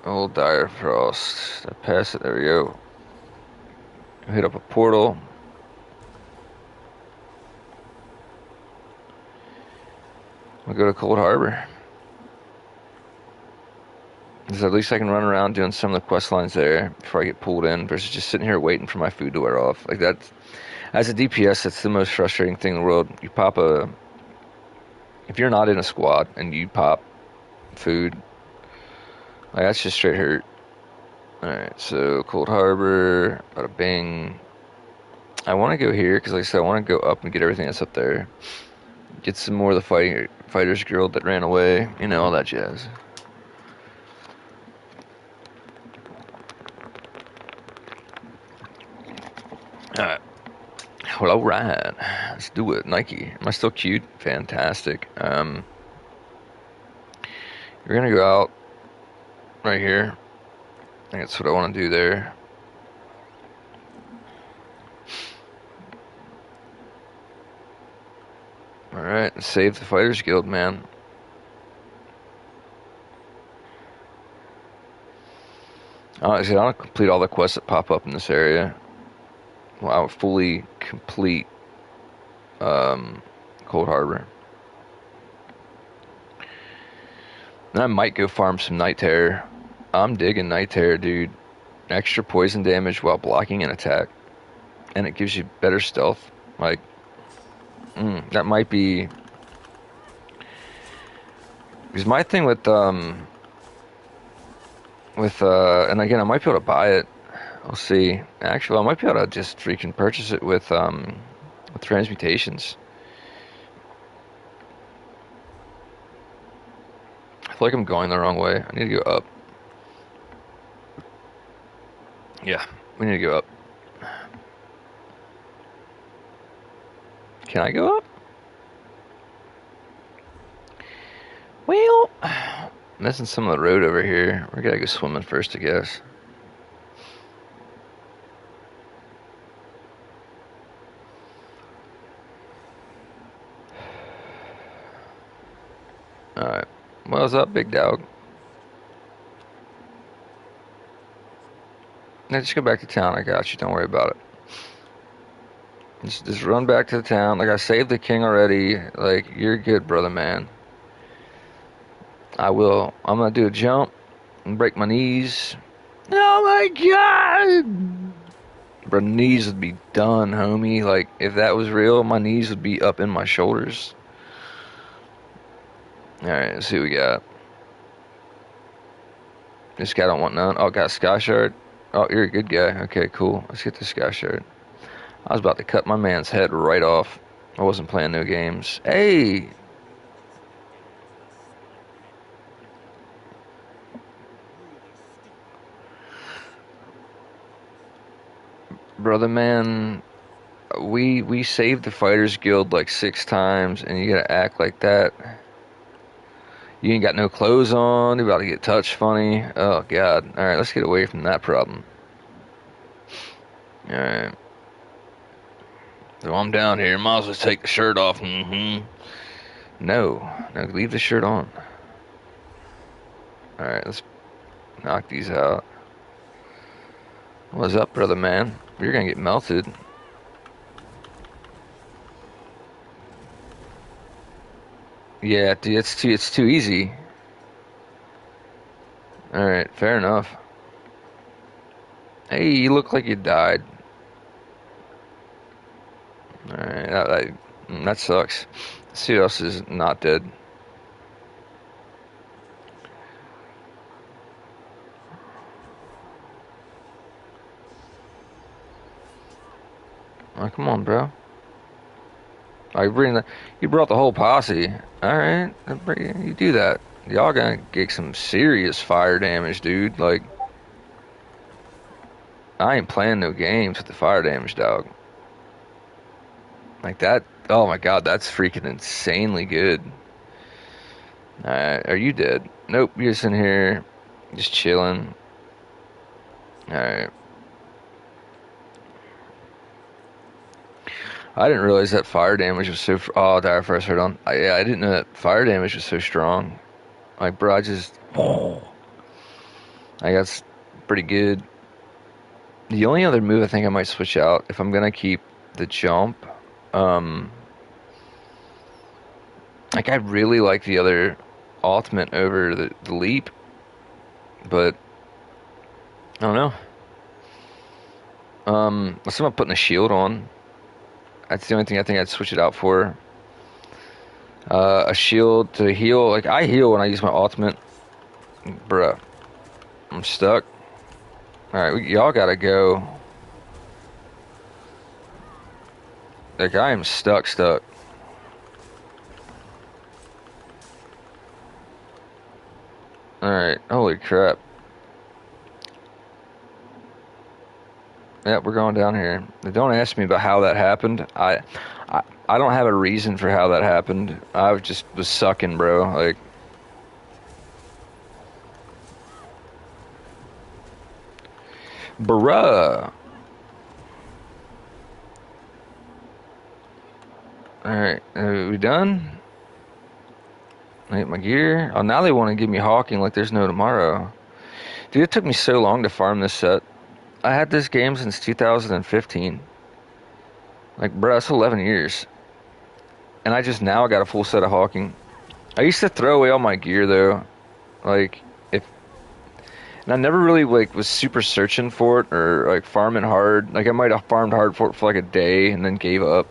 Old Dire Frost. I passed it, there we go. Hit up a portal. We'll go to Cold Harbor. Because at least I can run around doing some of the quest lines there before I get pulled in versus just sitting here waiting for my food to wear off. Like that, as a DPS, that's the most frustrating thing in the world. You pop if you're not in a squad and you pop food, like that's just straight hurt. Alright, so Cold Harbor, bada bing. I want to go here because like I said, I want to go up and get everything that's up there. Get some more of the Fighters Guild that ran away. You know, all that jazz. Alright. Well, alright. Let's do it. Nike. Am I still cute? Fantastic. You're gonna go out right here. I think that's what I want to do there. Alright, save the Fighters Guild, man. I don't complete all the quests that pop up in this area. Well, I'll fully complete Cold Harbor. Then I might go farm some Night Terror. I'm digging Night Terror, dude. Extra poison damage while blocking an attack. And it gives you better stealth. Like, that might be... Because my thing with, and again, I might be able to buy it. We'll see. Actually, I might be able to just freaking purchase it with transmutations. I feel like I'm going the wrong way. I need to go up. Yeah, we need to go up. Can I go up? Well, missing some of the road over here. We gotta go swimming first, I guess. Alright. What's up, big dog? Now just go back to town. I got you. Don't worry about it. Just run back to the town. Like, I saved the king already. Like, you're good, brother, man. I will. I'm gonna do a jump and break my knees. Oh my god! Bro, knees would be done, homie. Like, if that was real, my knees would be up in my shoulders. Alright, let's see what we got. This guy don't want none. Oh, got a Sky Shard. Oh, you're a good guy. Okay, cool. Let's get the Sky Shard. I was about to cut my man's head right off. I wasn't playing no games. Hey! Brother man, we saved the Fighters Guild like 6 times, and you gotta act like that. You ain't got no clothes on, you're about to get touched funny. Oh, God. Alright, let's get away from that problem. Alright. So I'm down here, might as well take the shirt off. No, leave the shirt on. Alright, let's knock these out. What's up, brother man? You're gonna get melted. Yeah, dude, it's too easy. All right, fair enough. Hey, you look like you died. All right, that sucks. Let's see who else is not dead. Oh, come on, bro. You brought the whole posse. All right, you do that. Y'all gonna get some serious fire damage, dude. Like, I ain't playing no games with the fire damage, dog. Like that. Oh my God, that's freaking insanely good. All right, are you dead? Nope, you're just in here, just chilling. All right. I didn't realize that fire damage was so. Oh, Dire First heard on. Yeah, I didn't know that fire damage was so strong. Like, bro, I just. I got pretty good. The only other move I think I might switch out if I'm gonna keep the jump, um, like I really like the other ultimate over the leap, but I don't know. Unless I'm putting a shield on, that's the only thing I think I'd switch it out for. A shield to heal. Like I heal when I use my ultimate, bruh. I'm stuck. All right, y'all gotta go. Like I am stuck. All right, holy crap. Yeah, we're going down here. Don't ask me about how that happened. I don't have a reason for how that happened. I just was sucking, bro. Like, bruh. All right, are we done? I hit my gear. Oh, now they want to give me Hawking like there's no tomorrow. Dude, it took me so long to farm this set. I had this game since 2015. Like, bro, that's 11 years. And I just now got a full set of Hawking. I used to throw away all my gear though. Like, if and I never really like was super searching for it or like farming hard. Like I might have farmed hard for it for like a day and then gave up.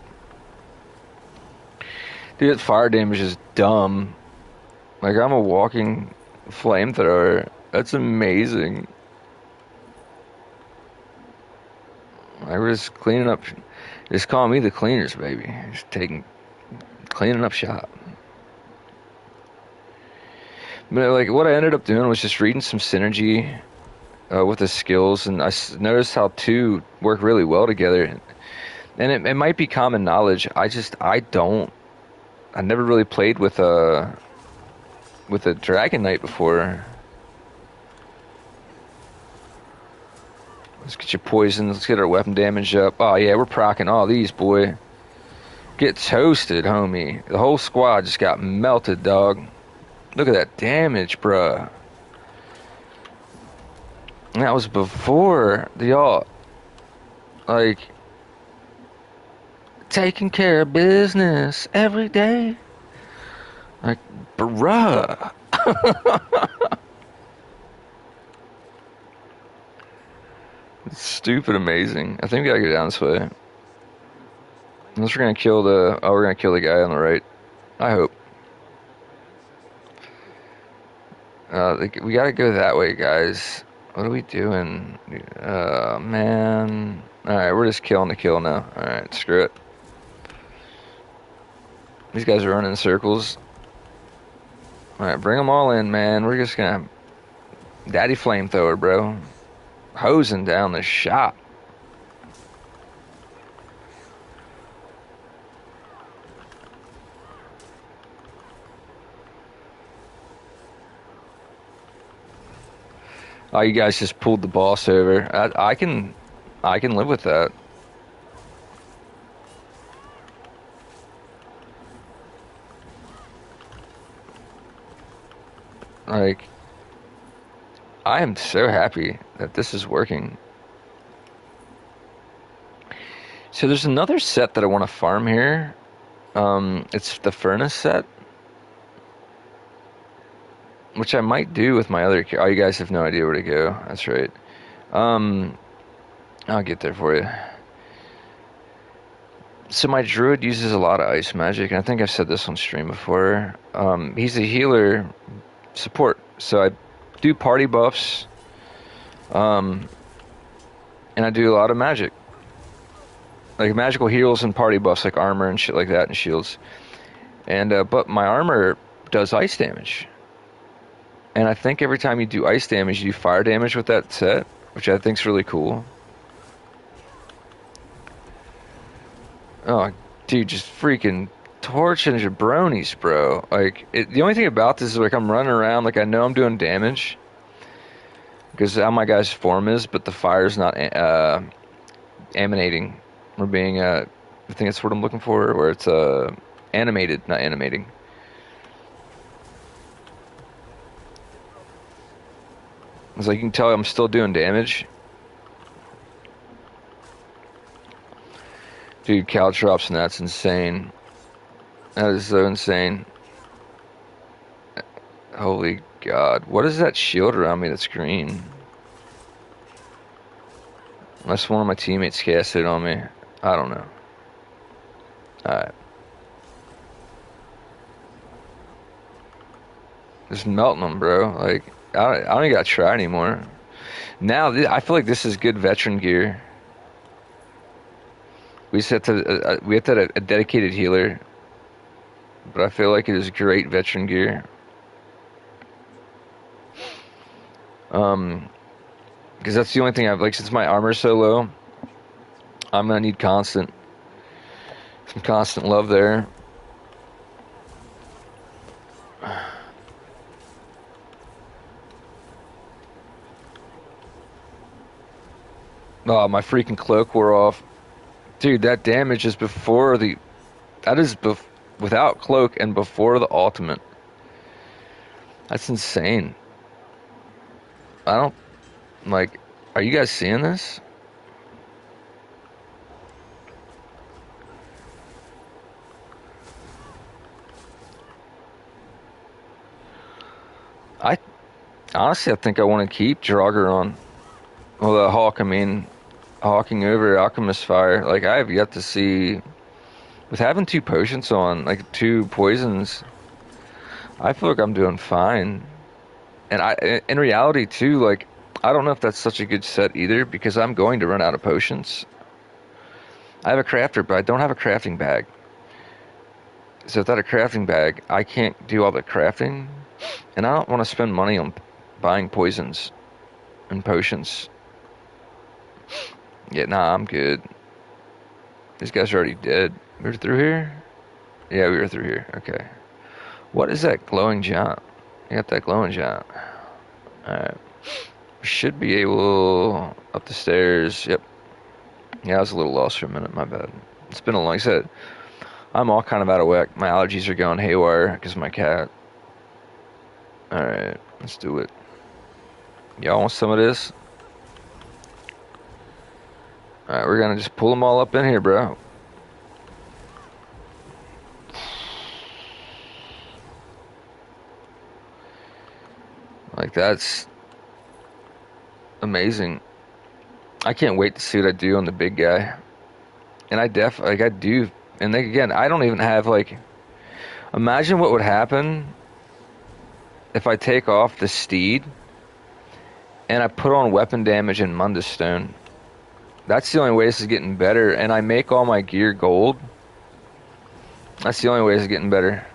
Dude, that fire damage is dumb. Like I'm a walking flamethrower. That's amazing. I was cleaning up. Just call me the cleaners, baby. Just cleaning up shop. But like what I ended up doing was just reading some synergy with the skills, and noticed how two work really well together. And it might be common knowledge. I never really played with a Dragon Knight before. Let's get your poison. Let's get our weapon damage up. Oh yeah, we're procking all these, boy. Get toasted, homie. The whole squad just got melted, dog. Look at that damage, bruh. And that was before y'all like taking care of business every day. Like, bruh. It's stupid amazing. I think we gotta go down this way. Unless we're gonna kill we're gonna kill the guy on the right. I hope. We gotta go that way, guys. What are we doing? Man. Alright, we're just killing the kill now. Alright, screw it. These guys are running in circles. Alright, bring them all in, man. We're just gonna... Daddy flamethrower, bro. Hosing down the shop. Oh, you guys just pulled the boss over. I can live with that. Like, I am so happy that this is working. So there's another set that I want to farm here. It's the furnace set. which I might do with my other. Oh, you guys have no idea where to go. That's right. Um, I'll get there for you. So my druid uses a lot of ice magic, and I think I've said this on stream before. He's a healer support, so I do party buffs, um, and I do a lot of magic, like magical heals and party buffs, like armor and shit like that, and shields. And but my armor does ice damage, and I think every time you do ice damage, you do fire damage with that set, which I think's really cool. Oh, dude, just freaking torching jabronis, bro. Like, the only thing about this is, like, I'm running around, like, I know I'm doing damage because how my guy's form is, but the fire's not emanating or being, I think that's what I'm looking for, where it's animated, not animating. It's like you can tell I'm still doing damage. Dude, caltrops, and that's insane. That is so insane. Holy God. What is that shield around me that's green? Unless one of my teammates cast it on me. I don't know. Alright. Just melting them, bro. Like, I don't even gotta try anymore. Now, I feel like this is good veteran gear. We just have to have a dedicated healer. But I feel like it is great veteran gear. Because that's the only thing I've, like, since my armor's so low, I'm gonna need some constant love there. Oh, my freaking cloak wore off. Dude, that damage is before the... That is without cloak and before the ultimate. That's insane. I don't... Like, are you guys seeing this? Honestly, I think I want to keep Draugr on. Well, the Hawk, I mean, hawking over Alchemist Fire. Like, I have yet to see... With having 2 potions on, like 2 poisons, I feel like I'm doing fine. And in reality too, like, I don't know if that's such a good set either, because I'm going to run out of potions. I have a crafter, but I don't have a crafting bag. So without a crafting bag, I can't do all the crafting. And I don't want to spend money on buying poisons and potions. Yeah, nah, I'm good. These guys are already dead. We were through here? Yeah, we were through here. Okay. What is that glowing giant? You got that glowing giant. Alright. Should be able... Up the stairs. Yep. Yeah, I was a little lost for a minute. My bad. It's been a long... Like I said, I'm all kind of out of whack. My allergies are going haywire because of my cat. Alright. Let's do it. Y'all want some of this? Alright, we're gonna just pull them all up in here, bro. Like, that's amazing. I can't wait to see what I do on the big guy. And I do. And then again, I don't even have, like... Imagine what would happen if I take off the steed and I put on weapon damage and Mundus Stone. That's the only way this is getting better. And I make all my gear gold. That's the only way this is getting better.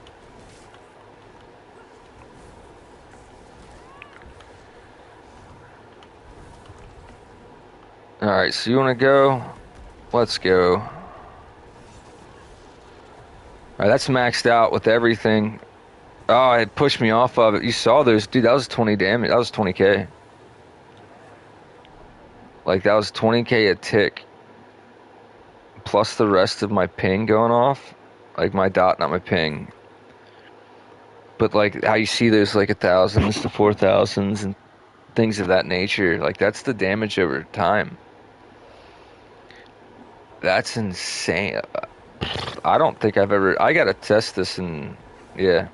Alright, so you want to go? Let's go. Alright, that's maxed out with everything. Oh, it pushed me off of it. You saw those. Dude, that was 20 damage. That was 20k. Like, that was 20k a tick. Plus the rest of my ping going off. Like, my dot, not my ping. But, like, how you see there's, like, 1,000s to 4,000s and things of that nature. Like, that's the damage over time. That's insane. I don't think I've ever... I gotta test this and... Yeah.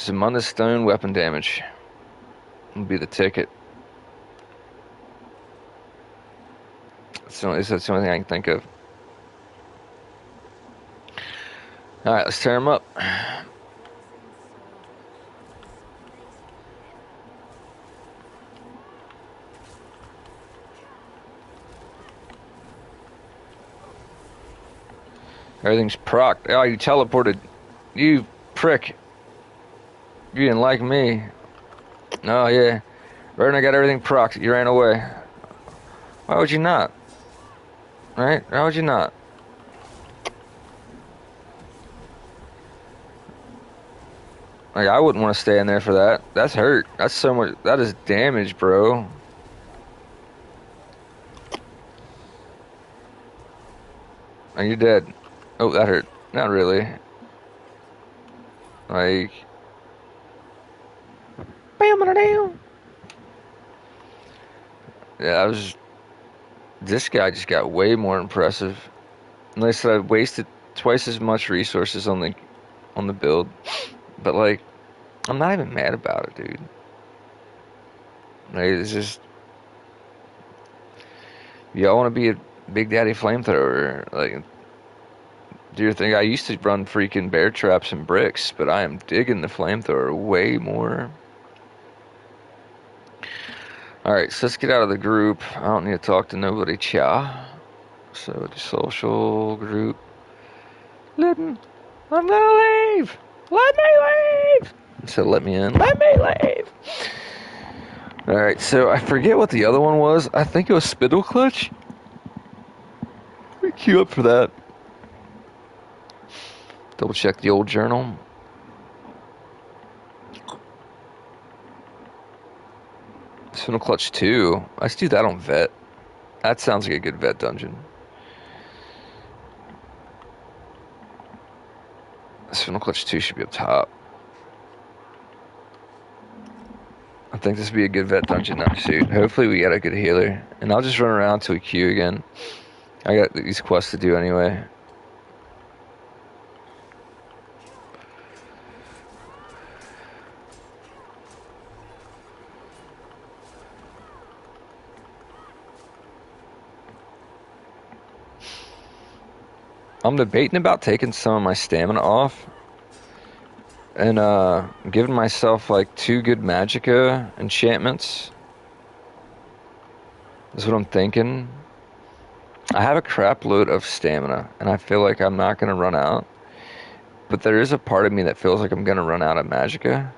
Zamunda Stone weapon damage would be the ticket. That's the only thing I can think of. Alright, let's tear him up. Everything's procced. Oh, you teleported. You prick. You didn't like me. Oh, yeah. Right, I got everything procced. You ran away. Why would you not? Right? Why would you not? Like, I wouldn't want to stay in there for that. That's hurt. That's so much. That is damage, bro. And you're dead. Oh, that hurt. Not really. Like. Bam. Yeah, I was. This guy just got way more impressive. And like I said, I wasted twice as much resources on the build. But like, I'm not even mad about it, dude. Like, it's just. Y'all want to be a Big Daddy flamethrower. Like, do your thing. I used to run freaking bear traps and bricks, but I am digging the flamethrower way more. Alright, so let's get out of the group. I don't need to talk to nobody, cha. So, the social group. I'm gonna leave! Let me leave! So, let me in. Let me leave! Alright, so I forget what the other one was. I think it was Spindle Clutch. Queue up for that. Double check the old journal. Spindle Clutch 2. Let's do that on Vet. That sounds like a good Vet dungeon. Spindle Clutch 2 should be up top. I think this would be a good Vet dungeon now, suit. Hopefully we get a good healer. And I'll just run around till we queue again. I got these quests to do anyway. I'm debating about taking some of my stamina off and giving myself like 2 good Magicka enchantments. That's what I'm thinking. I have a crap load of stamina and I feel like I'm not going to run out. But there is a part of me that feels like I'm going to run out of Magicka.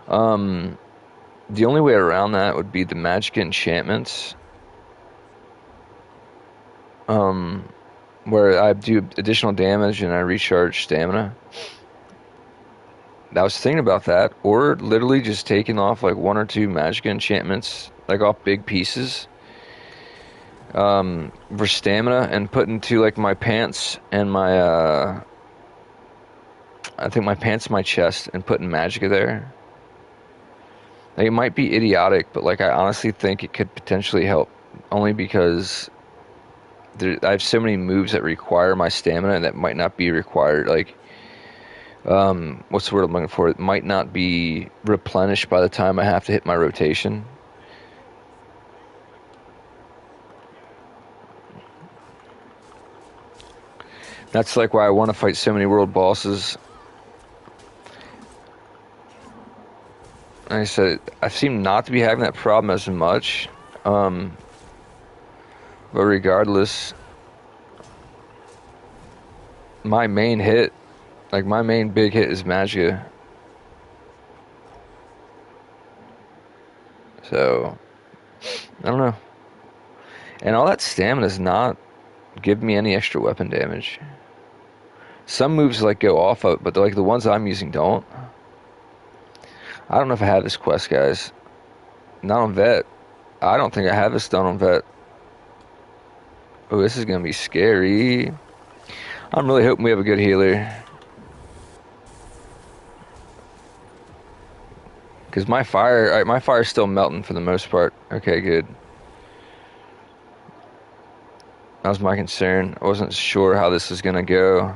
The only way around that would be the Magicka enchantments. Where I do additional damage and I recharge stamina. I was thinking about that, or literally just taking off like 1 or 2 Magicka enchantments, like off big pieces, for stamina, and putting to like my pants and my, I think my pants and my chest, and putting Magicka there. Like, it might be idiotic, but like I honestly think it could potentially help, only because I have so many moves that require my stamina that might not be required. Like, what's the word I'm looking for? It might not be replenished by the time I have to hit my rotation. That's like why I want to fight so many world bosses. Like I said, I seem not to be having that problem as much. But regardless, my main hit, like my main big hit is Magicka. So, I don't know. And all that stamina is not giving me any extra weapon damage. Some moves like go off of it, but like the ones I'm using don't. I don't know if I have this quest, guys. Not on Vet. I don't think I have this done on Vet. Oh, this is gonna be scary. I'm really hoping we have a good healer. Because my fire's still melting for the most part. Okay, good. That was my concern. I wasn't sure how this was gonna go.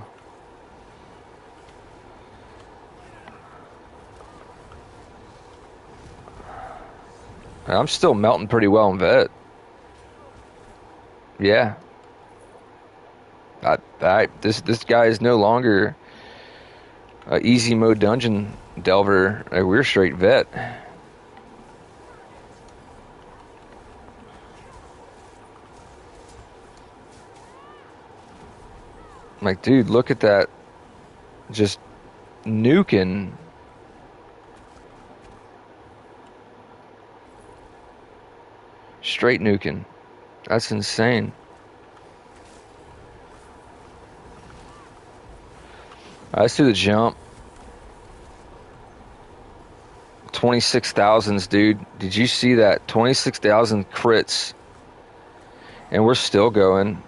I'm still melting pretty well in vet. Yeah. This guy is no longer a easy mode dungeon delver. We're straight vet. I'm like, dude, look at that. Just nuking. Straight nuking. That's insane. Let's do the jump. 26,000s, dude. Did you see that? 26,000 crits. And we're still going.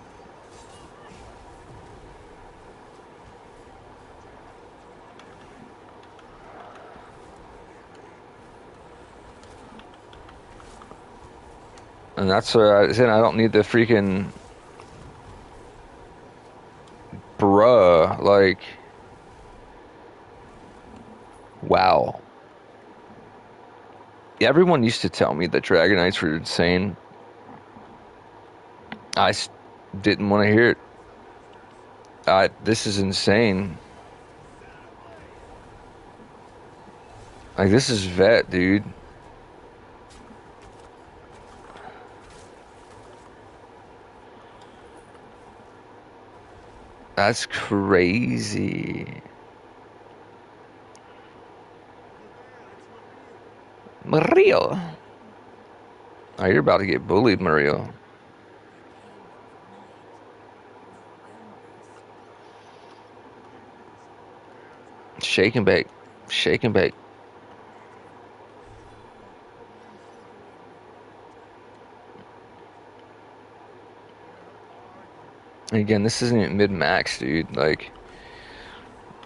And that's where I said I don't need the freaking bruh. Like, wow. Everyone used to tell me that Dragon Knights were insane. I didn't want to hear it. This is insane. Like, this is vet, dude. That's crazy. Mario. Oh, you're about to get bullied, Mario. Shake and bake. Shake and bake. And again, this isn't even mid-max, dude. Like,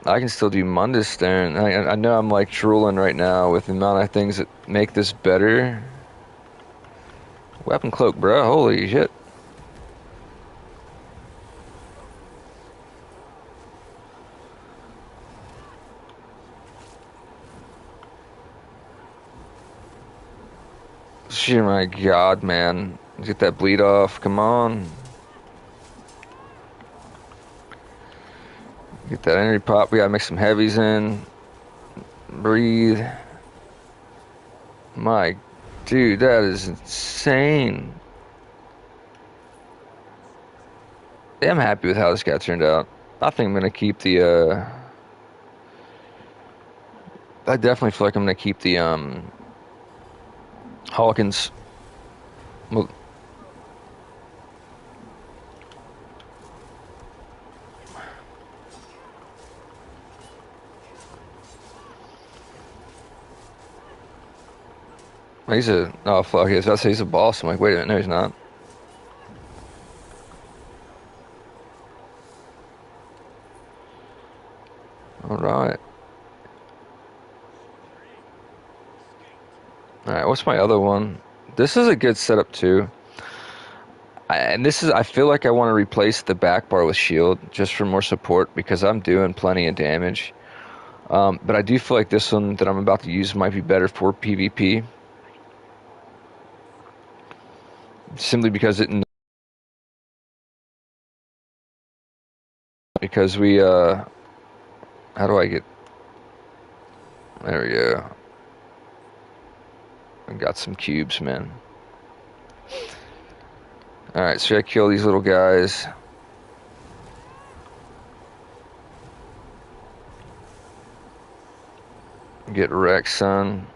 I can still do Mundus there. And I know I'm like drooling right now with the amount of things that make this better. Weapon cloak, bro. Holy shit. Shit, my god, man. Get that bleed off. Come on. Get that energy pop. We gotta mix some heavies in. Breathe. My dude, that is insane. Yeah, I'm happy with how this guy turned out. I think I'm gonna keep the I definitely feel like I'm gonna keep the Hawkins. Well, he's a oh fuck, I was about to say he's a boss. I'm like, wait a minute, no, he's not. All right. All right, what's my other one? This is a good setup too. And this is, I feel like I want to replace the back bar with shield just for more support because I'm doing plenty of damage. But I do feel like this one that I'm about to use might be better for PvP. Simply because because we, how do I get, there we go. I got some cubes, man. Alright, so I kill these little guys. Get wrecked, son.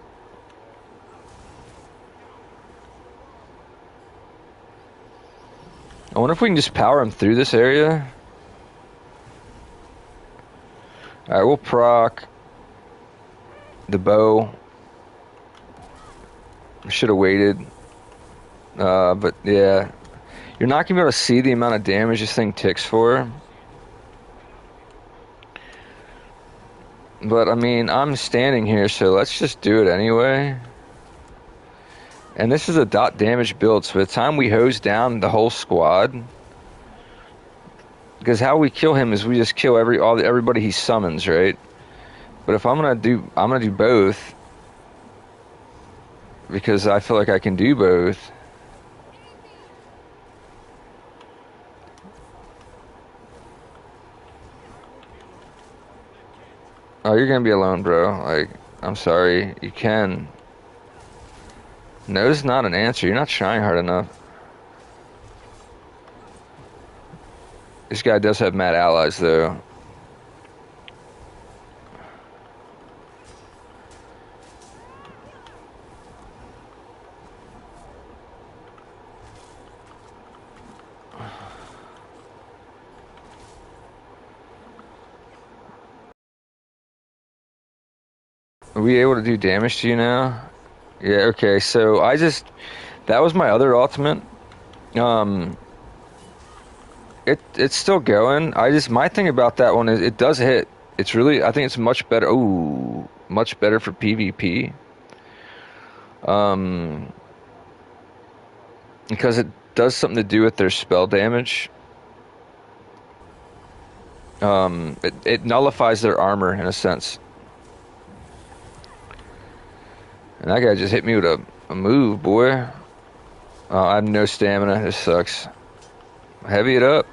I wonder if we can just power him through this area. Alright, we'll proc the bow. I should have waited. But yeah. You're not going to be able to see the amount of damage this thing ticks for. But, I mean, I'm standing here, so let's just do it anyway. And this is a dot damage build, so by the time we hose down the whole squad... Because how we kill him is we just kill everybody he summons, right? But if I'm gonna do both... because I feel like I can do both. Oh, you're gonna be alone, bro. Like, I'm sorry. You can. No is not an answer. You're not trying hard enough. This guy does have mad allies, though. Are we able to do damage to you now? Yeah, okay. So that was my other ultimate. Um, it's still going. My thing about that one is it does hit. It's really, I think it's much better. Ooh, much better for PvP. Um, because it does something to do with their spell damage. It nullifies their armor in a sense. And that guy just hit me with a move, boy. I have no stamina. This sucks. Heavy it up.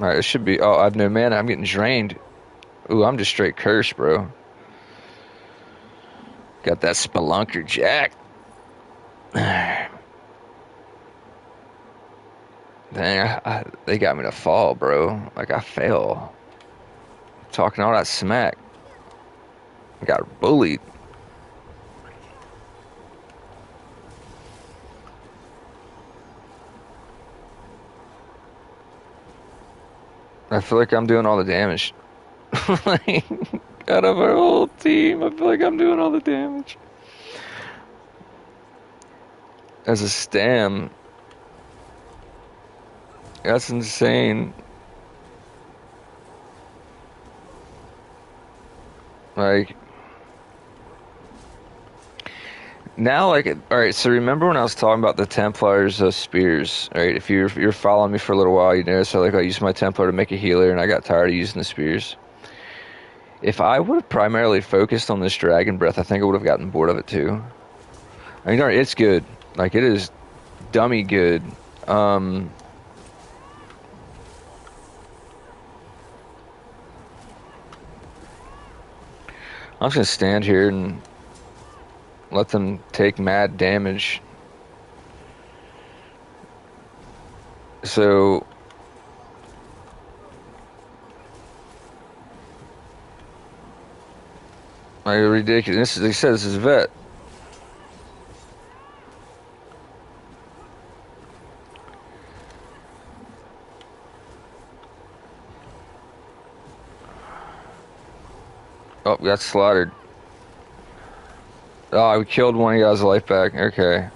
Alright, it should be. Oh, I have no mana. I'm getting drained. Ooh, I'm just straight cursed, bro. Got that Spelunker Jack. Dang, they got me to fall, bro. Like, I fell. Talking all that smack. I got bullied. I feel like I'm doing all the damage. Like, out of our whole team, I feel like I'm doing all the damage. As a stam. That's insane. Like, now, like, all right. So remember when I was talking about the Templars spears, right? If you're following me for a little while, you notice I used my Templar to make a healer, and I got tired of using the spears. If I would have primarily focused on this Dragon Breath, I think I would have gotten bored of it too. I mean, it's good. Like, it is dummy good. I'm just gonna stand here and let them take mad damage. So, like, ridiculous. They said this is vet. Oh, got slaughtered. Oh, we killed one. He got his life back. Okay.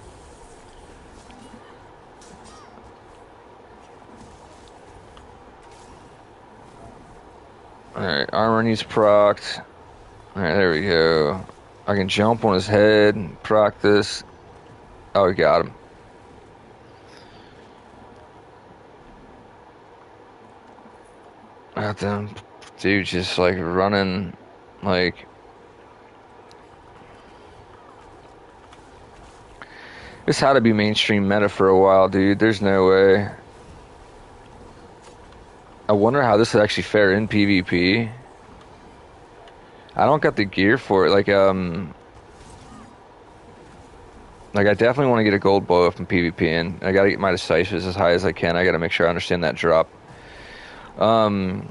Alright, armor needs procced. Alright, there we go. I can jump on his head and proc this. Oh, we got him. Got them. Dude, just like running like. This had to be mainstream meta for a while, dude. There's no way. I wonder how this would actually fare in PvP. I don't got the gear for it. Like I definitely want to get a gold bow up in PvP, and I gotta get my decisives as high as I can. I gotta make sure I understand that drop. And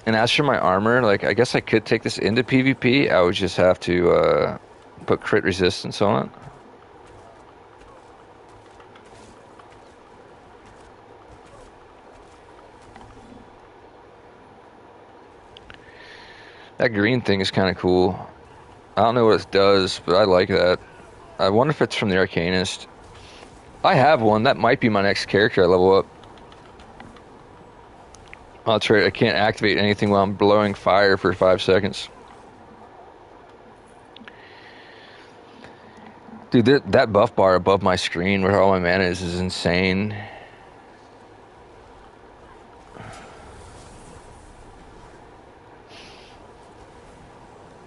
as for my armor, like I guess I could take this into PvP. I would just have to put crit resistance on it. That green thing is kind of cool. I don't know what it does, but I like that. I wonder if it's from the Arcanist. I have one. That might be my next character I level up. Oh, that's right. I can't activate anything while I'm blowing fire for 5 seconds. Dude, that buff bar above my screen where all my mana is insane.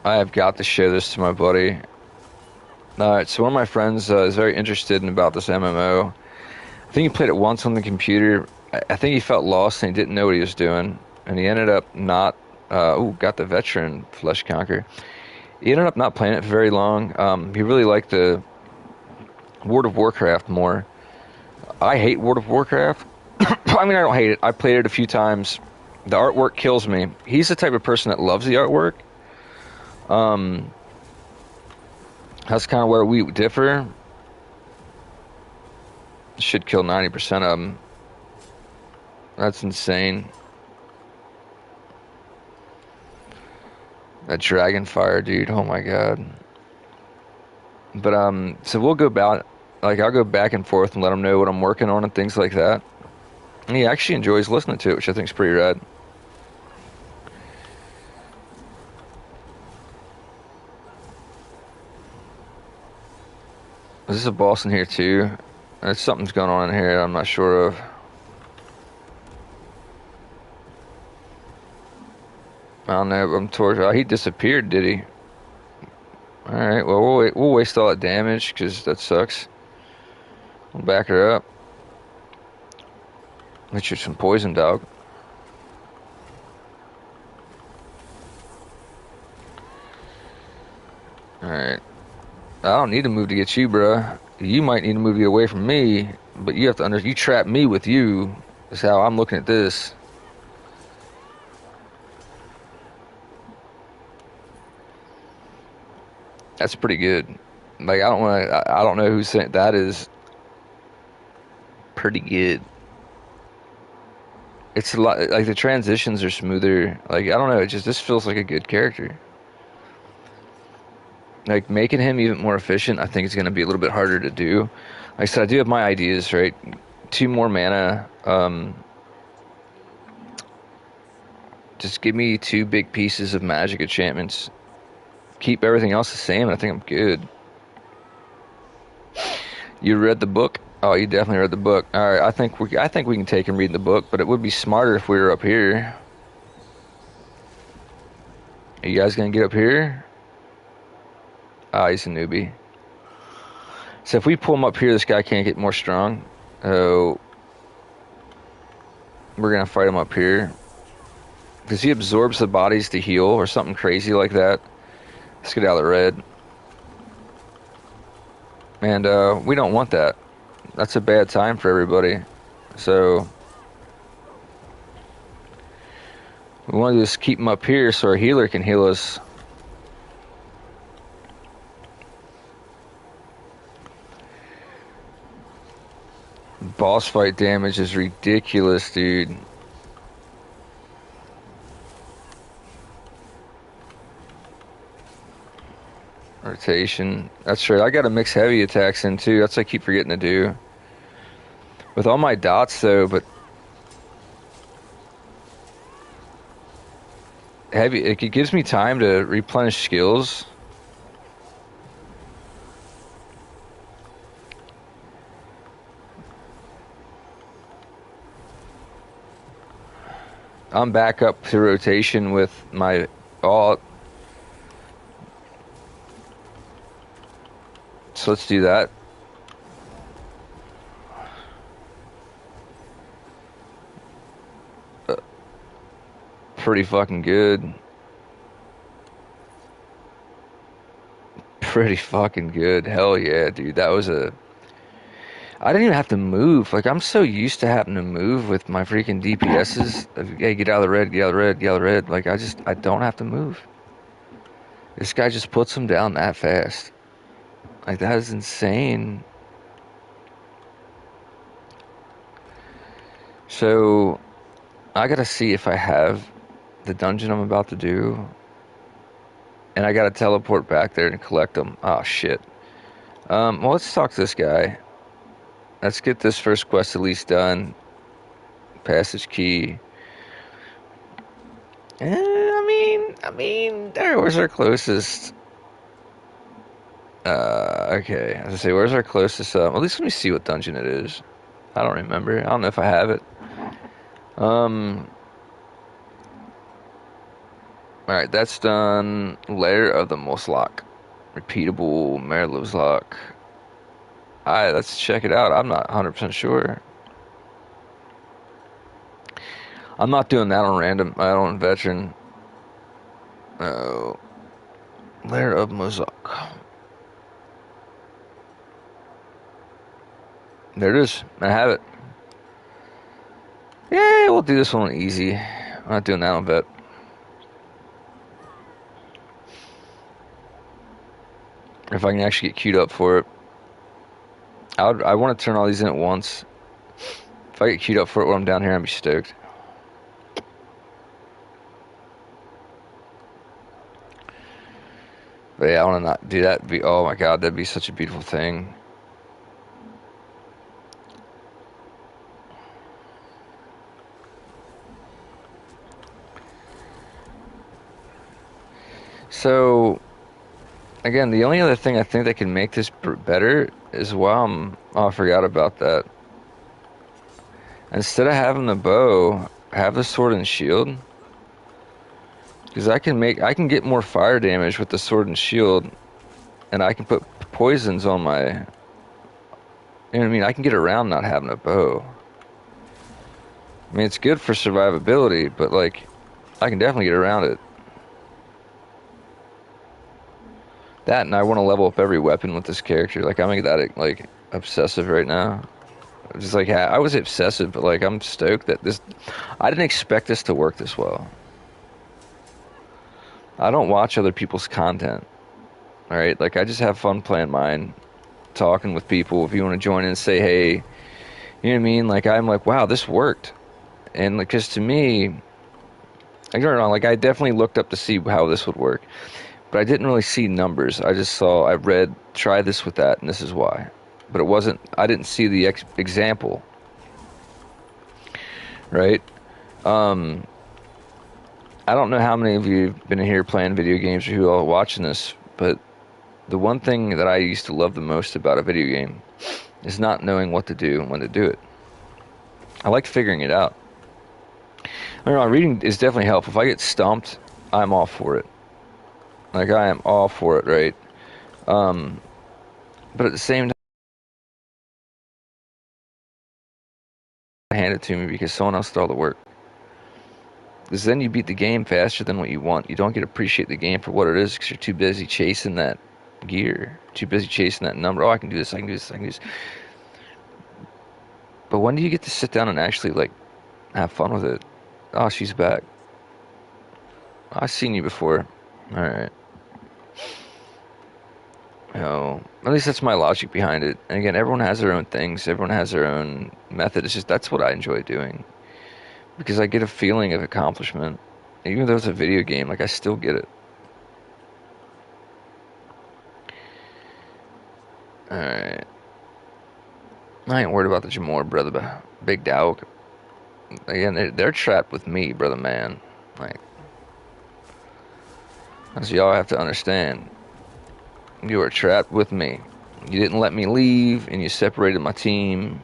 I have got to show this to my buddy. Alright, so one of my friends is very interested in about this MMO. I think he played it once on the computer. I think he felt lost and he didn't know what he was doing. And he ended up not, got the veteran Flesh Conquer. He ended up not playing it for very long. He really liked the World of Warcraft more. I hate World of Warcraft. I mean, I don't hate it. I played it a few times. The artwork kills me. He's the type of person that loves the artwork. Um, that's kind of where we differ. Should kill 90% of them. That's insane. That Dragonfire, dude. Oh my god. But so we'll go about, like, I'll go back and forth and let him know what I'm working on and things like that. And he actually enjoys listening to it, which I think is pretty rad. Is a boss in here too? There's something's going on in here I'm not sure of. I don't know. I'm towards. Oh, he disappeared, did he? All right. Well, we'll waste all that damage because that sucks. We'll back her up. Get you some poison, dog. All right. I don't need to move to get you, bruh. You might need to move to get away from me, but you have to you trap me with you. That's how I'm looking at this. That's pretty good. Like, I don't want to. I don't know who's saying that is pretty good. It's a lot. Like, the transitions are smoother. Like, I don't know. It just this feels like a good character. Like, making him even more efficient, I think is going to be a little bit harder to do. Like I said, I do have my ideas, right? 2 more mana. Just give me 2 big pieces of magic enchantments. Keep everything else the same, and I think I'm good. You read the book? Oh, you definitely read the book. All right, I think we can take him reading the book, but it would be smarter if we were up here. Are you guys gonna get up here? Ah, he's a newbie. So if we pull him up here, this guy can't get more strong. Oh, we're gonna fight him up here because he absorbs the bodies to heal or something crazy like that. Let's get out of the red. And we don't want that. That's a bad time for everybody. So we want to just keep him up here so our healer can heal us. Boss fight damage is ridiculous, dude. Rotation. That's right. I got to mix heavy attacks in too. That's what I keep forgetting to do. With all my dots though, but heavy, it gives me time to replenish skills. I'm back up to rotation with my all. So let's do that. Pretty fucking good. Pretty fucking good. Hell yeah, dude. That was a. I didn't even have to move. Like, I'm so used to having to move with my freaking DPSs. Hey, get out of the red, get out of the red, get out of the red. Like, I don't have to move. This guy just puts them down that fast. Like, that is insane. So, I gotta see if I have the dungeon I'm about to do. And I gotta teleport back there and collect them. Oh, shit. Well, let's talk to this guy. Let's get this first quest at least done. Passage key. There, where's our closest? Okay. I was gonna say, where's our closest? At least let me see what dungeon it is. I don't remember. I don't know if I have it. All right, that's done. Lair of the Moslock. Repeatable Marilow's Lock. Alright, let's check it out. I'm not 100% sure. I'm not doing that on random. I don't veteran. Oh, Lair of Mozak. There it is. I have it. Yeah, we'll do this one easy. I'm not doing that on vet. If I can actually get queued up for it. I want to turn all these in at once. If I get queued up for it while I'm down here, I'd be stoked. But yeah, I want to not do that. Oh my god, that'd be such a beautiful thing. So, again, the only other thing I think that can make this better is oh, I forgot about that. Instead of having the bow, have the sword and shield. Because I can get more fire damage with the sword and shield, and I can put poisons on my, you know what I mean? I can get around not having a bow. I mean, it's good for survivability, but like, I can definitely get around it. That, and I want to level up every weapon with this character. Like, I'm that like obsessive right now. Just like I was obsessive, but like I'm stoked that this. I didn't expect this to work this well. I don't watch other people's content. All right, like I just have fun playing mine, talking with people. If you want to join in and say, hey, you know what I mean? Like I'm like, wow, this worked, and like, cause to me, I don't know. Like I definitely looked up to see how this would work, but I didn't really see numbers. I read, try this with that, and this is why. But it wasn't. I didn't see the example. Right? I don't know how many of you have been here playing video games or who are watching this, but the one thing that I used to love the most about a video game is not knowing what to do and when to do it. I like figuring it out. I don't know, reading is definitely helpful. If I get stumped, I'm all for it. Like, I am all for it, right? But at the same time, hand it to me because someone else did all the work. Because then you beat the game faster than what you want. You don't get to appreciate the game for what it is because you're too busy chasing that gear. Too busy chasing that number. Oh, I can do this, I can do this, I can do this. But when do you get to sit down and actually, like, have fun with it? Oh, she's back. Oh, I've seen you before. Alright. Oh, at least that's my logic behind it. And again, everyone has their own things. Everyone has their own method. It's just, that's what I enjoy doing. Because I get a feeling of accomplishment. Even though it's a video game, like, I still get it. Alright. I ain't worried about the Jamor, brother. Big dog. Again, they're trapped with me, brother man. Like, that's y'all have to understand. You are trapped with me. You didn't let me leave, and you separated my team.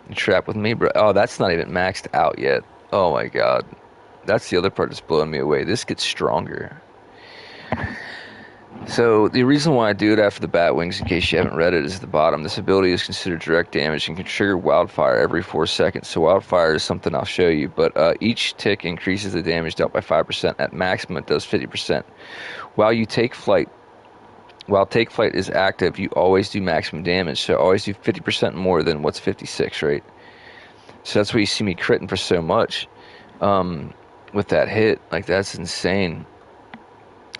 You're trapped with me, bro. Oh, that's not even maxed out yet. Oh my god. That's the other part that's blowing me away. This gets stronger. So, the reason why I do it after the bat wings, in case you haven't read it, is at the bottom. This ability is considered direct damage and can trigger wildfire every 4 seconds. So wildfire is something I'll show you, but each tick increases the damage dealt by 5%. At maximum, it does 50%. While take flight is active, you always do maximum damage. So always do 50% more than what's 56, right? So that's why you see me critting for so much with that hit. Like, that's insane.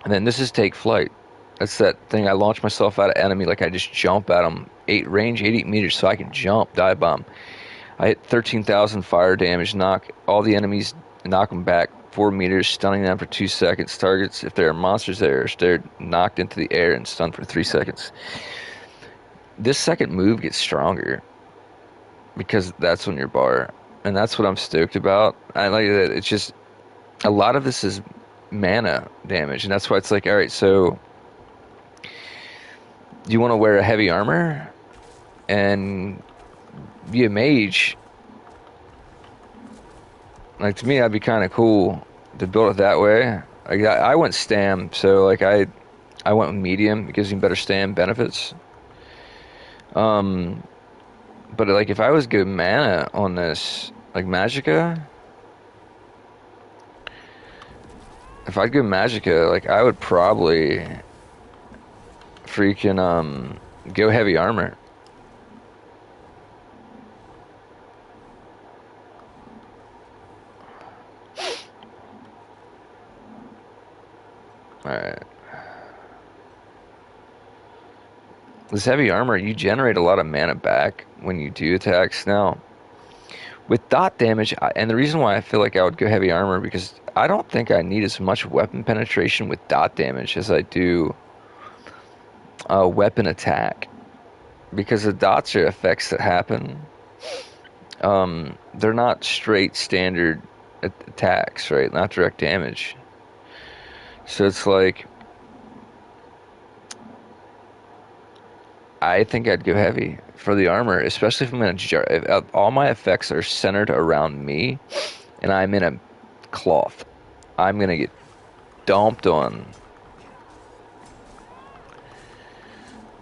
And then this is take flight. That's that thing. I launch myself at an enemy, like I just jump at them. Range 80 meters, so I can jump, dive bomb. I hit 13,000 fire damage, knock all the enemies, knock them back 4 meters, stunning them for 2 seconds. Targets, if there are monsters there, they're knocked into the air and stunned for 3 seconds. This second move gets stronger because that's on your bar, and that's what I'm stoked about. I like that. It's just a lot of this is mana damage, and that's why it's like, all right, so do you want to wear a heavy armor and be a mage? Like, to me, that'd be kind of cool to build it that way. I went stam, so like I I went with medium. It gives me better stand benefits. But like if I was good mana on this, like Magicka, if I'd go Magicka, like I would probably freaking go heavy armor. All right. This heavy armor, you generate a lot of mana back when you do attacks. Now, with dot damage, and the reason why I feel like I would go heavy armor because I don't think I need as much weapon penetration with dot damage as I do weapon attack. Because the dots are effects that happen. They're not straight standard attacks, right? Not direct damage. So it's like I think I'd go heavy for the armor, especially if I'm in a jar. If all my effects are centered around me, and I'm in a cloth, I'm gonna get dumped on.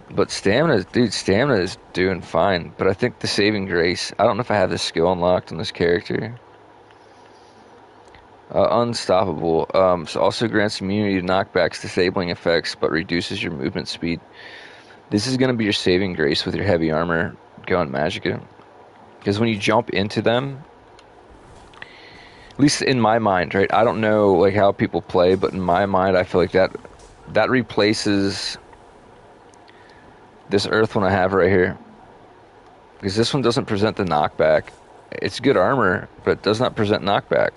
But stamina is doing fine. But I think the saving grace. I don't know if I have this skill unlocked on this character. Unstoppable. So also grants immunity to knockbacks, disabling effects, but reduces your movement speed. This is going to be your saving grace with your heavy armor going Magicka. Because when you jump into them, at least in my mind, right? I don't know like how people play, but in my mind, I feel like that replaces this Earth one I have right here. Because this one doesn't present the knockback. It's good armor, but it does not present knockback.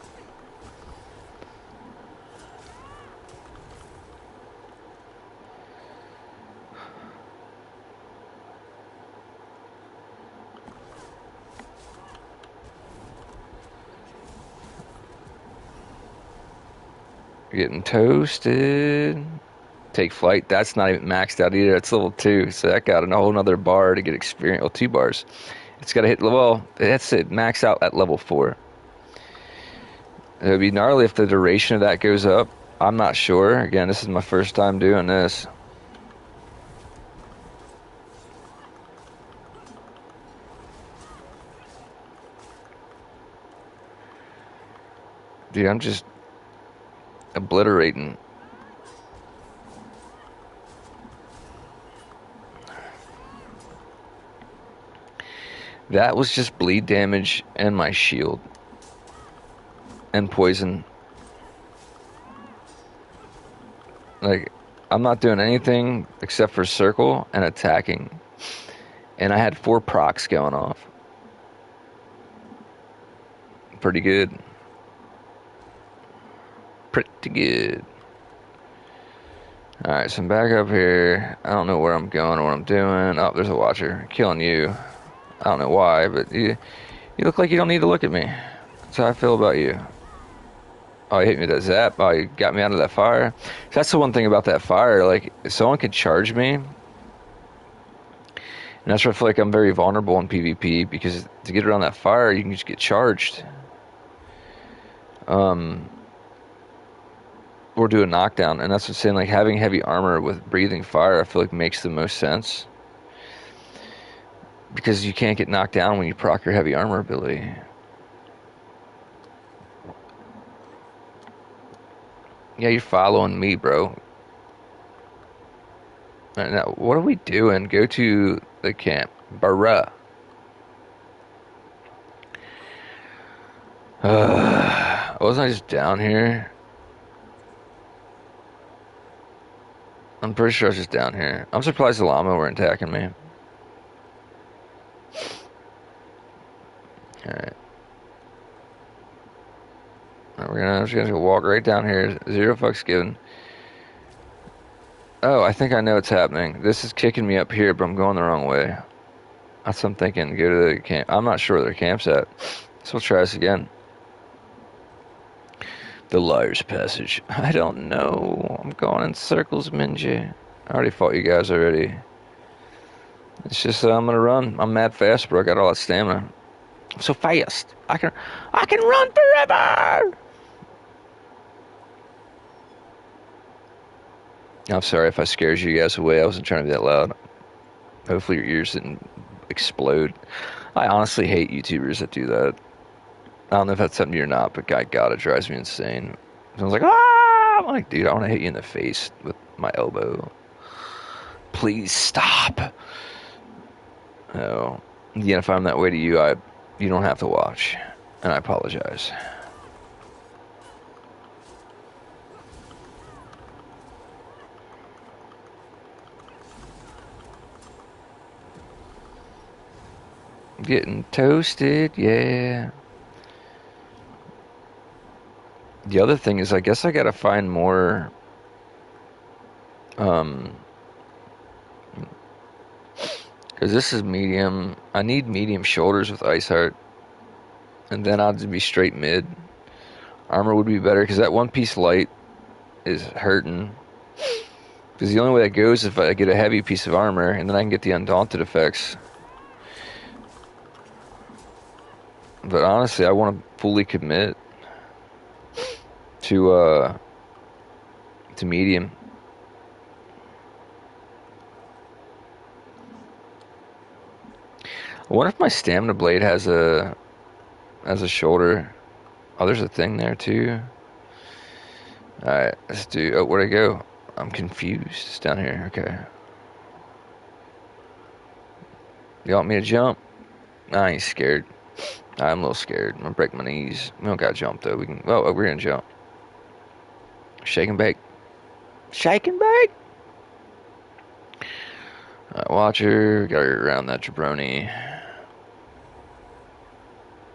Getting toasted. Take flight. That's not even maxed out either. It's level 2, so that got a whole nother bar to get experience. Well, 2 bars. It's got to hit, well, that's it. Max out at level 4. It would be gnarly if the duration of that goes up. I'm not sure. Again, this is my first time doing this. Dude, I'm just obliterating. That was just bleed damage and my shield. And poison. Like, I'm not doing anything except for circle and attacking. And I had 4 procs going off. Pretty good. Pretty good. Alright, so I'm back up here. I don't know where I'm going or what I'm doing. Oh, there's a watcher. Killing you. I don't know why, but you look like you don't need to look at me. That's how I feel about you. Oh, you hit me with that zap. Oh, you got me out of that fire. That's the one thing about that fire. Like, if someone could charge me, and that's where I feel like I'm very vulnerable in PvP, because to get around that fire, you can just get charged. Or do a knockdown, and that's what I'm saying, like, having heavy armor with breathing fire, I feel like makes the most sense. Because you can't get knocked down when you proc your heavy armor ability. Yeah, you're following me, bro. Now, what are we doing? Go to the camp. Bruh. Wasn't I just down here? I'm pretty sure I was just down here. I'm surprised the llama weren't attacking me. Alright. I'm just gonna walk right down here. 0 fucks given. Oh, I think I know what's happening. This is kicking me up here, but I'm going the wrong way. That's what I'm thinking. Go to the camp. I'm not sure where their camp's at. So we'll try this again. The Liar's Passage. I don't know. I'm going in circles, Minji. I already fought you guys already. It's just I'm gonna run. I'm mad fast, bro. I got all that stamina. I'm so fast. I can run forever. I'm sorry if I scared you guys away. I wasn't trying to be that loud. Hopefully your ears didn't explode. I honestly hate YouTubers that do that. I don't know if that's something or not, but God, it drives me insane. I was like, ah! I'm like, dude, I want to hit you in the face with my elbow. Please stop. Oh, yeah. If I'm that way to you, you don't have to watch, and I apologize. Getting toasted, yeah. The other thing is, I guess I gotta find more, um, because this is medium. I need medium shoulders with Ice Heart, and then I'll just be straight mid. Armor would be better, because that one piece light is hurting. Because the only way that goes is if I get a heavy piece of armor, and then I can get the Undaunted effects. But honestly, I want to fully commit to medium. I wonder if my stamina blade has a shoulder. Oh, there's a thing there too. All right, let's do. Oh, where'd I go? I'm confused. It's down here. Okay. You want me to jump? I ain't scared. I'm a little scared. I'm gonna break my knees. We don't gotta jump though. We can. Oh, we're gonna jump. Shake and bake. Shake and bake. All right, Watcher. Gotta get around that jabroni.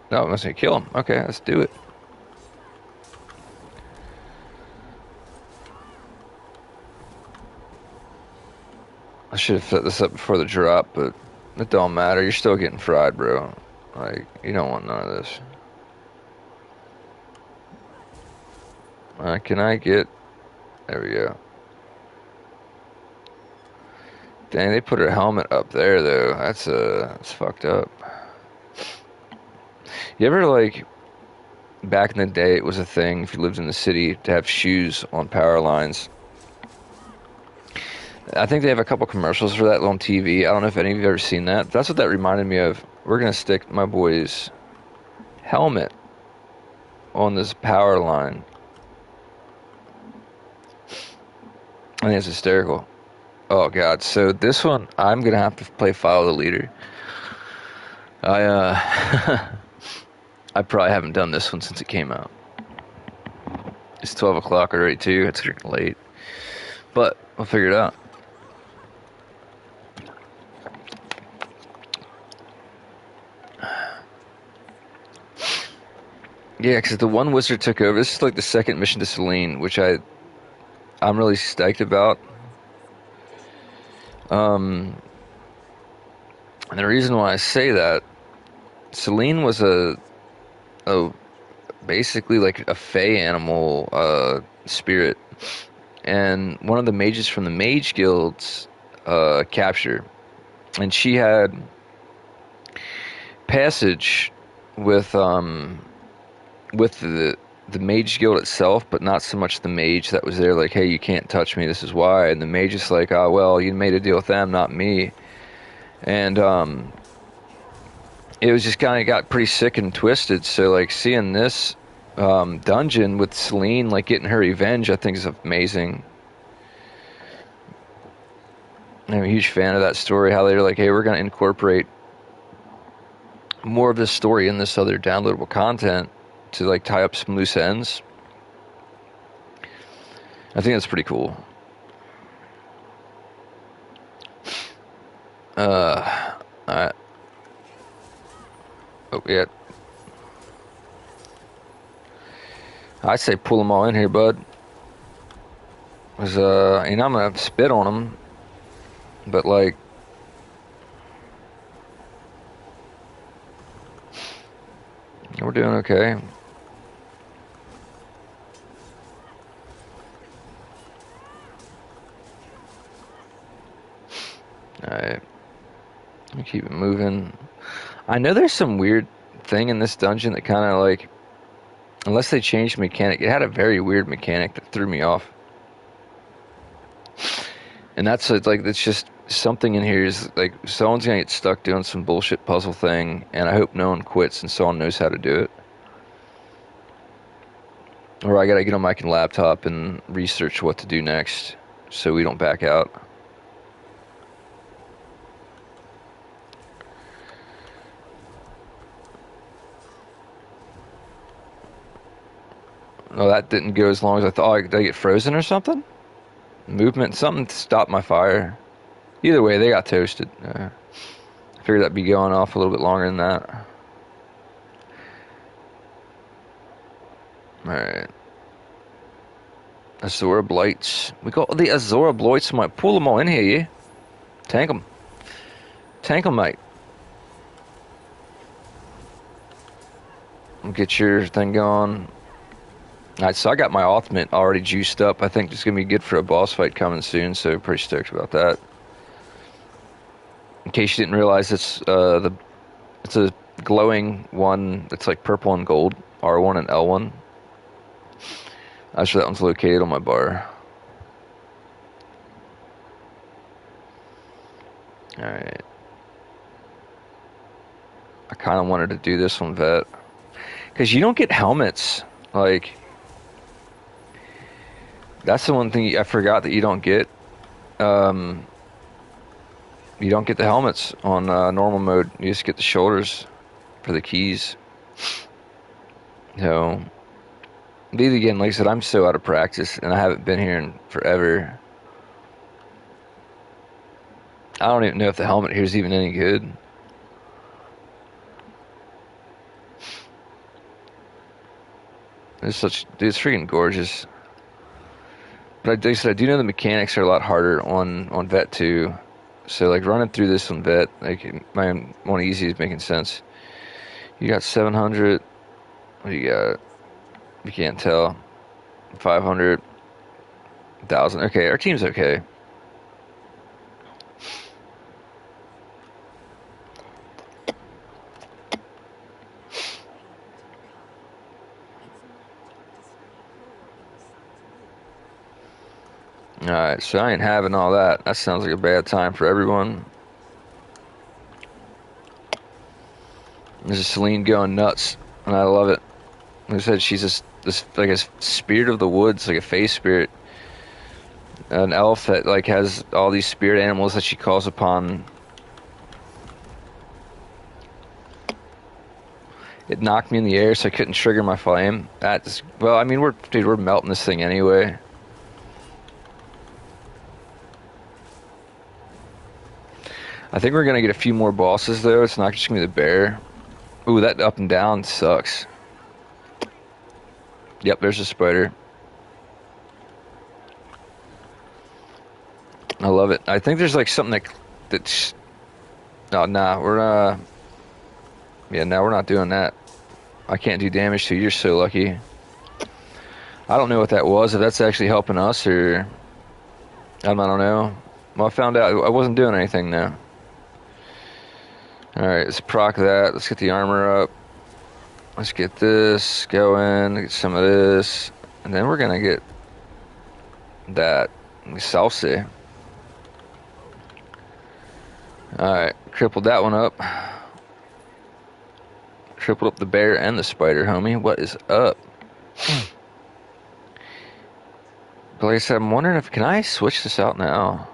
No, I'm gonna say kill him. Okay, let's do it. I should have set this up before the drop, but it don't matter. You're still getting fried, bro. Like, you don't want none of this. Can I get... There we go. Dang, they put her helmet up there, though. That's fucked up. You ever, like... Back in the day, it was a thing, if you lived in the city, to have shoes on power lines. I think they have a couple commercials for that on TV. I don't know if any of you have ever seen that. That's what that reminded me of. We're going to stick my boy's helmet on this power line. I think it's hysterical. Oh, God. So this one, I'm going to have to play Follow the Leader. I probably haven't done this one since it came out. It's 12 o'clock already, too. It's getting late. But we'll figure it out. Yeah, because the one wizard took over. This is like the second mission to Selene, which I'm really stoked about. And the reason why I say that, Selene was a basically like a fey animal spirit, and one of the mages from the mage guilds captured, and she had passage with the mage guild itself, but not so much the mage that was there. Like, hey, you can't touch me. This is why. And the mage is like, oh well, you made a deal with them, not me. And it was just kind of got pretty sick and twisted. So like seeing this dungeon with Selene like getting her revenge, I think is amazing. I'm a huge fan of that story. How they're like, hey, we're going to incorporate more of this story in this other downloadable content to like tie up some loose ends. I think that's pretty cool. Alright. Oh, yeah. I'd say pull them all in here, bud. Cause, I'm gonna spit on them. But, like... We're doing okay. Alright. Keep it moving. I know there's some weird thing in this dungeon that kind of like... Unless they changed mechanic. It had a very weird mechanic that threw me off. And that's like it's just something in here is like someone's gonna get stuck doing some bullshit puzzle thing, and I hope no one quits and someone knows how to do it. Or I gotta get on my laptop and research what to do next, so we don't back out. Oh, that didn't go as long as I thought. Oh, did I get frozen or something? Movement, something stopped my fire. Either way, they got toasted. I figured that'd be going off a little bit longer than that. Alright. Azora Blights. We got the Azora Blights, mate. Pull them all in here, yeah? Tank them. Tank them, mate. Get your thing going. Alright, so I got my ultimate already juiced up. I think it's going to be good for a boss fight coming soon, so pretty stoked about that. In case you didn't realize, it's a glowing one. It's like purple and gold, R1 and L1. That's where that one's located on my bar. Alright. I kind of wanted to do this one, Vet. Because you don't get helmets. Like, that's the one thing I forgot that you don't get. You don't get the helmets on normal mode. You just get the shoulders for the keys. So, these again, like I said, I'm so out of practice, and I haven't been here in forever. I don't even know if the helmet here is even any good. It's freaking gorgeous. But like I said, I do know the mechanics are a lot harder on Vet 2. So like running through this on Vet, like my one easy is making sense. You got 700. What do you got? You can't tell. 500. 1,000. Okay, our team's okay. Alright, so I ain't having all that. That sounds like a bad time for everyone. This is Celine going nuts, and I love it. Like I said, she's this like a spirit of the woods, like a fae spirit. An elf that like has all these spirit animals that she calls upon. It knocked me in the air, so I couldn't trigger my flame. Well, I mean, we're melting this thing anyway. I think we're gonna get a few more bosses though. It's not just gonna be the bear. Ooh, that up and down sucks. Yep, there's a spider. I love it. I think there's like something that's. Oh, nah, we're yeah, no, we're not doing that. I can't do damage to you. You're so lucky. I don't know what that was. If that's actually helping us or I don't know. Well, I found out I wasn't doing anything now. Alright, let's proc that. Let's get the armor up. Let's get this going. Get some of this. And then we're going to get that. Salsa. Alright, crippled that one up. Crippled up the bear and the spider, homie. What is up? But like I said, I'm wondering can I switch this out now?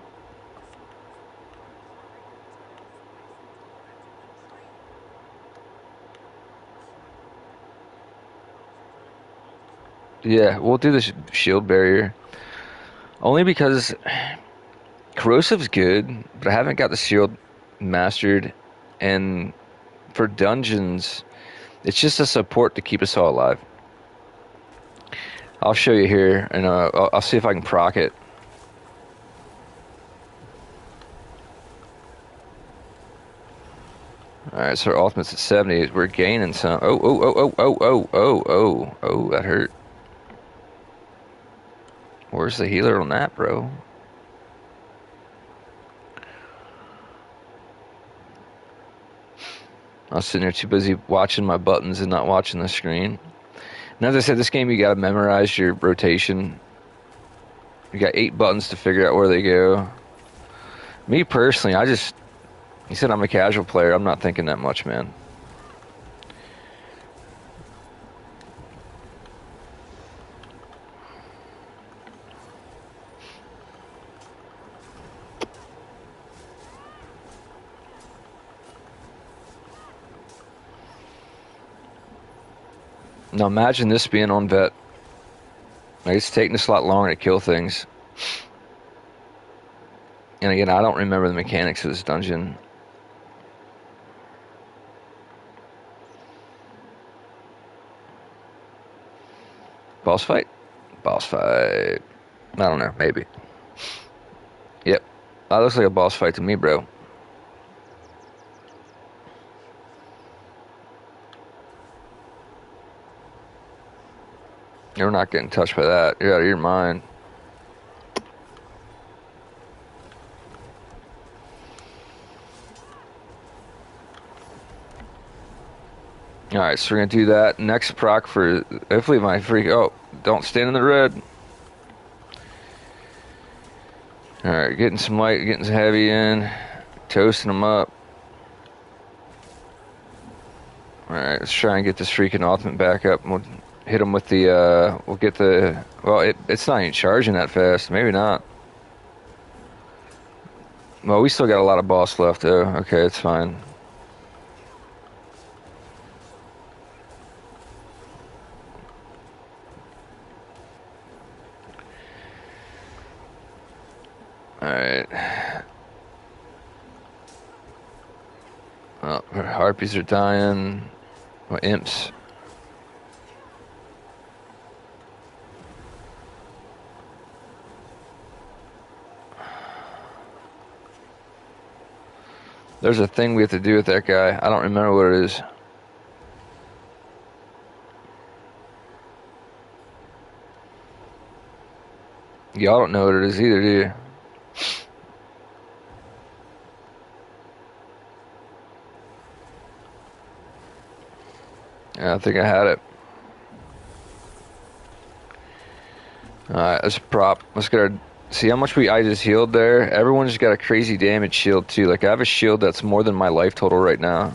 Yeah, we'll do the shield barrier. Only because corrosive's good, but I haven't got the shield mastered. And for dungeons, it's just a support to keep us all alive. I'll show you here, and I'll see if I can proc it. Alright, so our ultimate's at 70. We're gaining some. Oh, that hurt. Where's the healer on that, bro? I was sitting there too busy watching my buttons and not watching the screen. And as I said, this game you gotta memorize your rotation. You got 8 buttons to figure out where they go. Me personally, you said I'm a casual player. I'm not thinking that much, man. Now imagine this being on vet. Like, it's taking us a lot longer to kill things. And again, I don't remember the mechanics of this dungeon. Boss fight? Boss fight. I don't know, maybe. Yep. That looks like a boss fight to me, bro. You're not getting touched by that. You're out of your mind. Alright, so we're gonna do that. Next proc for hopefully my freak. Oh, don't stand in the red. Alright, getting some light, getting some heavy in, toasting them up. Alright, let's try and get this freaking ultimate back up. We'll hit him with the, we'll get the, well, it's not even charging that fast. Maybe not. Well, we still got a lot of boss left, though. Okay, it's fine. Alright. Well, our harpies are dying. Well, imps. There's a thing we have to do with that guy. I don't remember what it is. Y'all don't know what it is either, do you? Yeah, I think I had it. Alright, let's prop. Let's get our... See how much I just healed there? Everyone's got a crazy damage shield, too. Like, I have a shield that's more than my life total right now.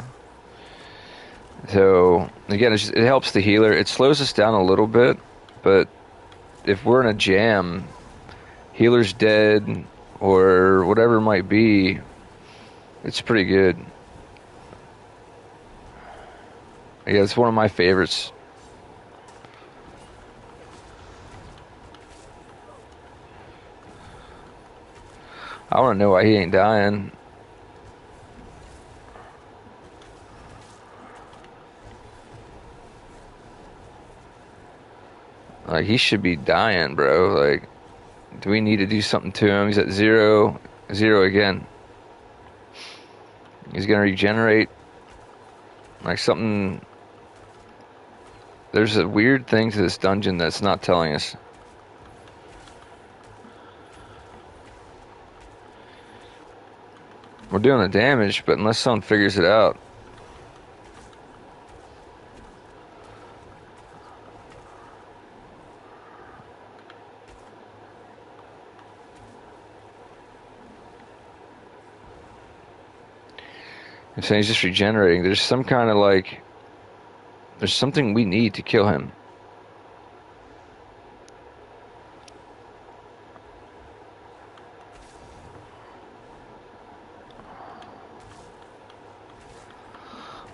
So, again, it helps the healer. It slows us down a little bit, but if we're in a jam, healer's dead, or whatever it might be, it's pretty good. Yeah, it's one of my favorites. I want to know why he ain't dying. Like, he should be dying, bro. Like, do we need to do something to him? He's at 0. 0 again. He's gonna regenerate. Like, something... There's a weird thing to this dungeon that's not telling us. We're doing the damage, but unless someone figures it out. I'm saying he's just regenerating. There's some kind of like... There's something we need to kill him.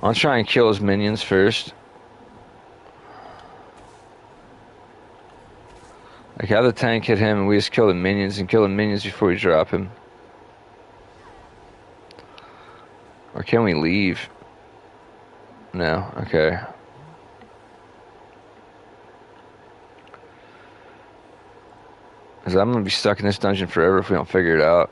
I'll try and kill his minions first. Like, have the tank hit him and we just kill the minions and kill the minions before we drop him. Or can we leave? No, okay. Because I'm going to be stuck in this dungeon forever if we don't figure it out.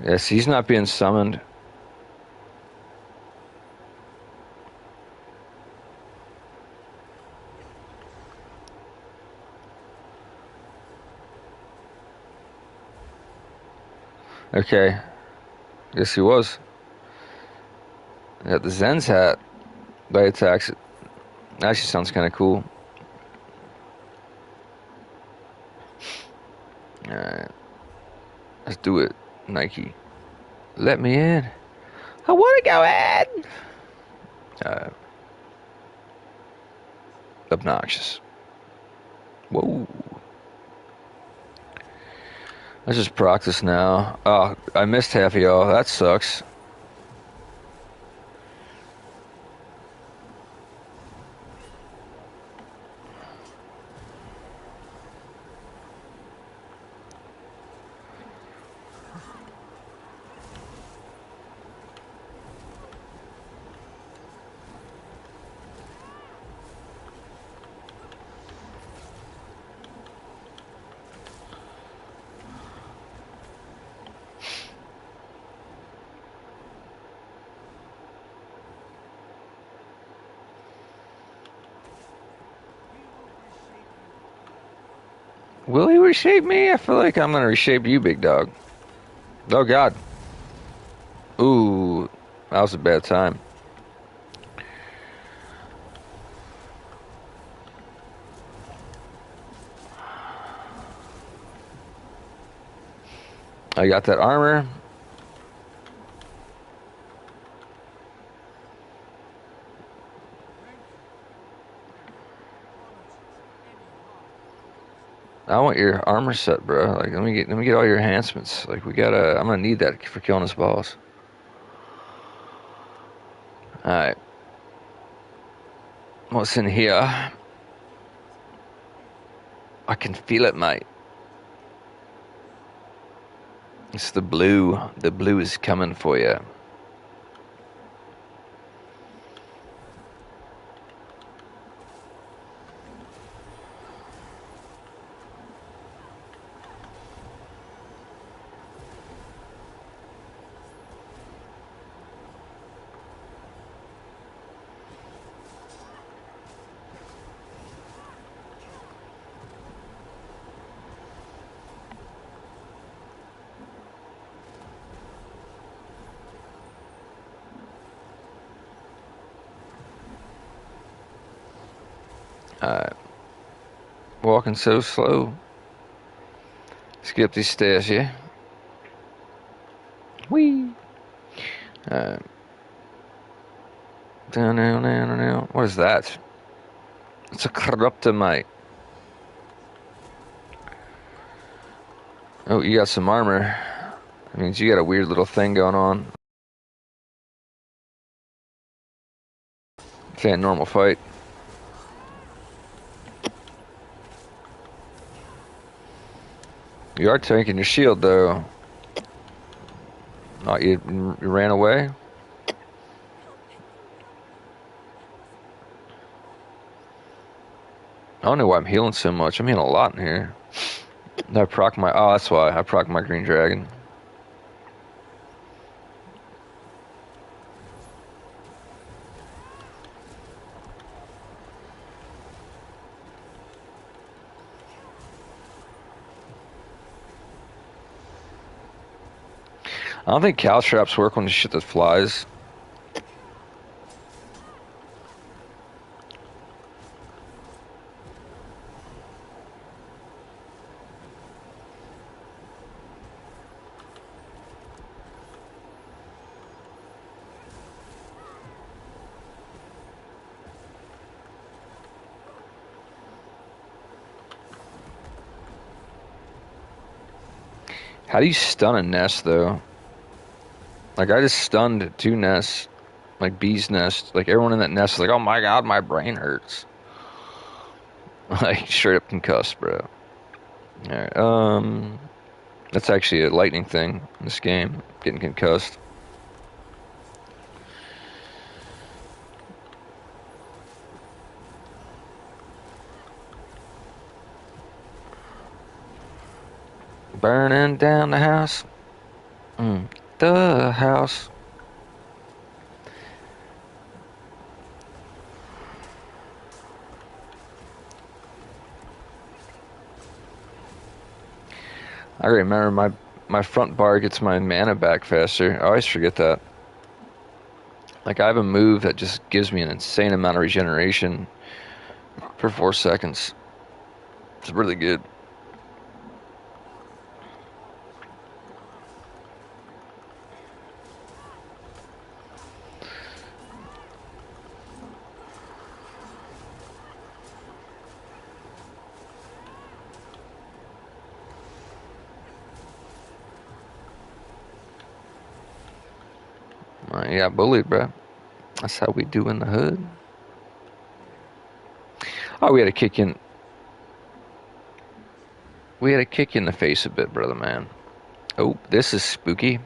Yes, he's not being summoned. Okay. Yes, he was. Got the Zen's hat. By attacks. It actually sounds kind of cool. Alright. Let's do it, Nike. Let me in. I want to go in. Uh, Obnoxious. Whoa. Let's just practice now. Oh, I missed half of y'all. That sucks. Will he reshape me? I feel like I'm gonna reshape you, big dog. Oh God. Ooh, that was a bad time. I got that armor. I want your armor set, bro. Like, let me get all your enhancements. Like, we gotta. I'm gonna need that for killing this boss. All right. What's in here? I can feel it, mate. It's the blue. The blue is coming for you. Alright. Walking so slow. Skip these stairs, yeah? Whee! Alright. Down, down, down, down. What is that? It's a Corruptomite. Oh, you got some armor. That means you got a weird little thing going on. It ain't a normal fight. You are tanking your shield, though. Oh, you ran away? I don't know why I'm healing so much. I'm healing a lot in here. I proc my... Oh, that's why. I proc my green dragon. I don't think caltraps work on the shit that flies. How do you stun a nest, though? Like, I just stunned two nests. Like, bees' nest. Like, everyone in that nest is like, oh my God, my brain hurts. Like, straight up concussed, bro. Alright, that's actually a lightning thing in this game. Getting concussed. Burning down the house. The house. I remember my front bar gets my mana back faster. I always forget that. Like I have a move that just gives me an insane amount of regeneration for 4 seconds. It's really good. You got bullied, bro. That's how we do in the hood. Oh, we had a kick in. We had a kick in the face a bit, brother man. Oh, this is spooky.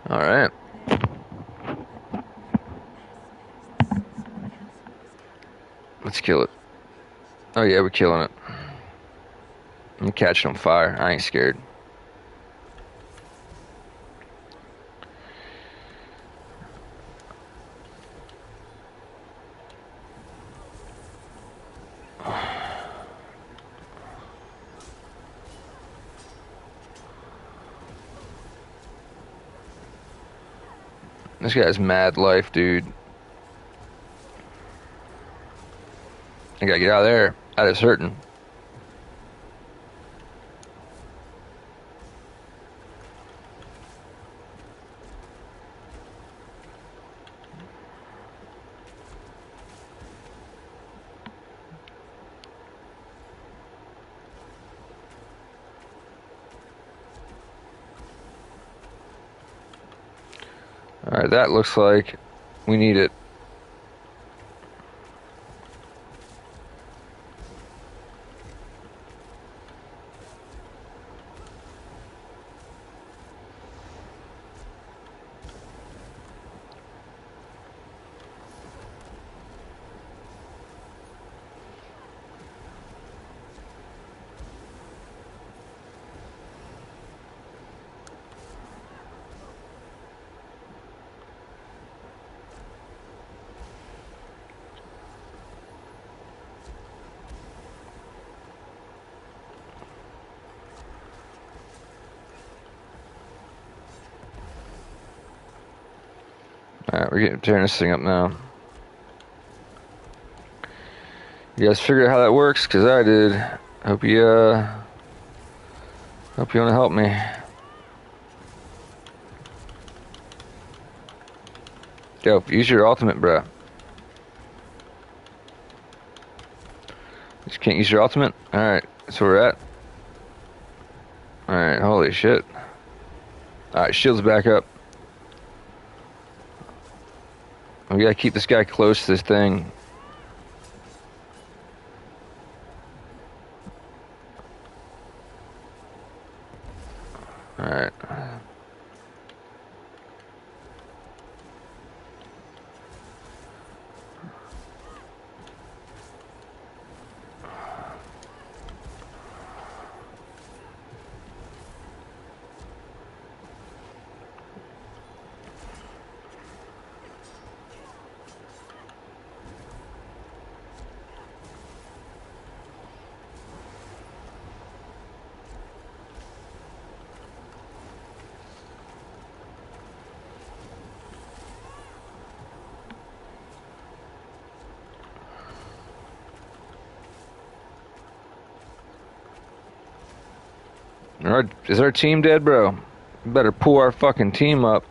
All right. Let's kill it. Oh yeah, we're killing it. I'm catching on fire. I ain't scared. This guy's mad life, dude. I gotta get out of there. That is hurting. Alright, that looks like we need it. Alright, we're getting tearing this thing up now. You guys figure out how that works? Cause I did. Hope you wanna help me. Yo, use your ultimate, bro. Just can't use your ultimate? Alright, that's where we're at. Alright, holy shit. Alright, shield's back up. We gotta keep this guy close to this thing. Alright. Is our team dead, bro? We better pull our fucking team up.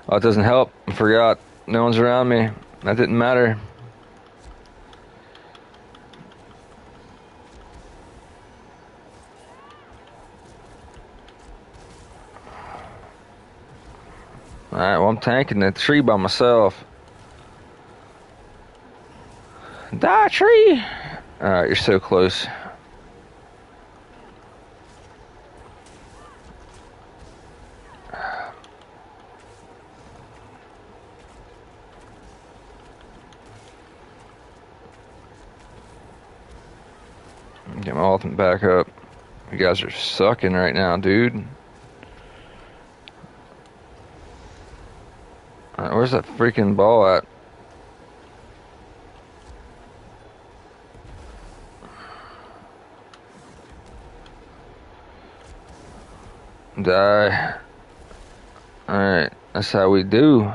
Oh, it doesn't help. I forgot. No one's around me. That didn't matter. Alright, well, I'm tanking the tree by myself. Die, tree! Alright, you're so close. Get my ultimate back up. You guys are sucking right now, dude. Alright, where's that freaking ball at? Die. Alright, that's how we do.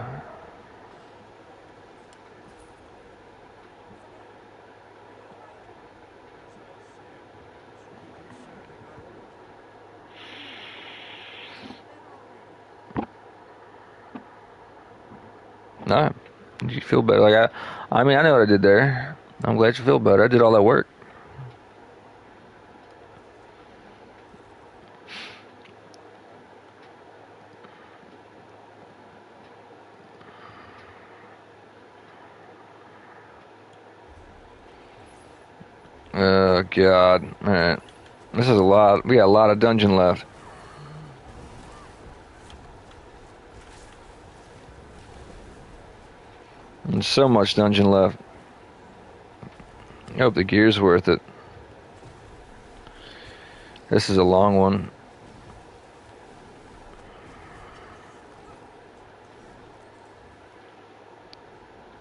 No, did you feel better? Like I mean, I know what I did there. I'm glad you feel better. I did all that work. Oh God! All right, this is a lot. We got a lot of dungeon left. And so much dungeon left. I hope the gear's worth it. This is a long one.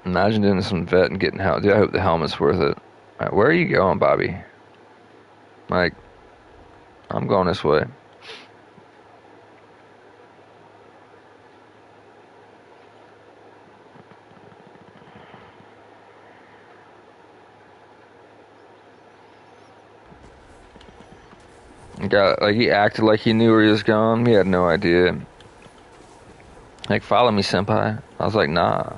Imagine doing some vet and getting help. Dude, I hope the helmet's worth it. All right, where are you going, Bobby? Like, I'm going this way. He acted like he knew where he was going. He had no idea. Like, follow me, senpai. I was like, nah.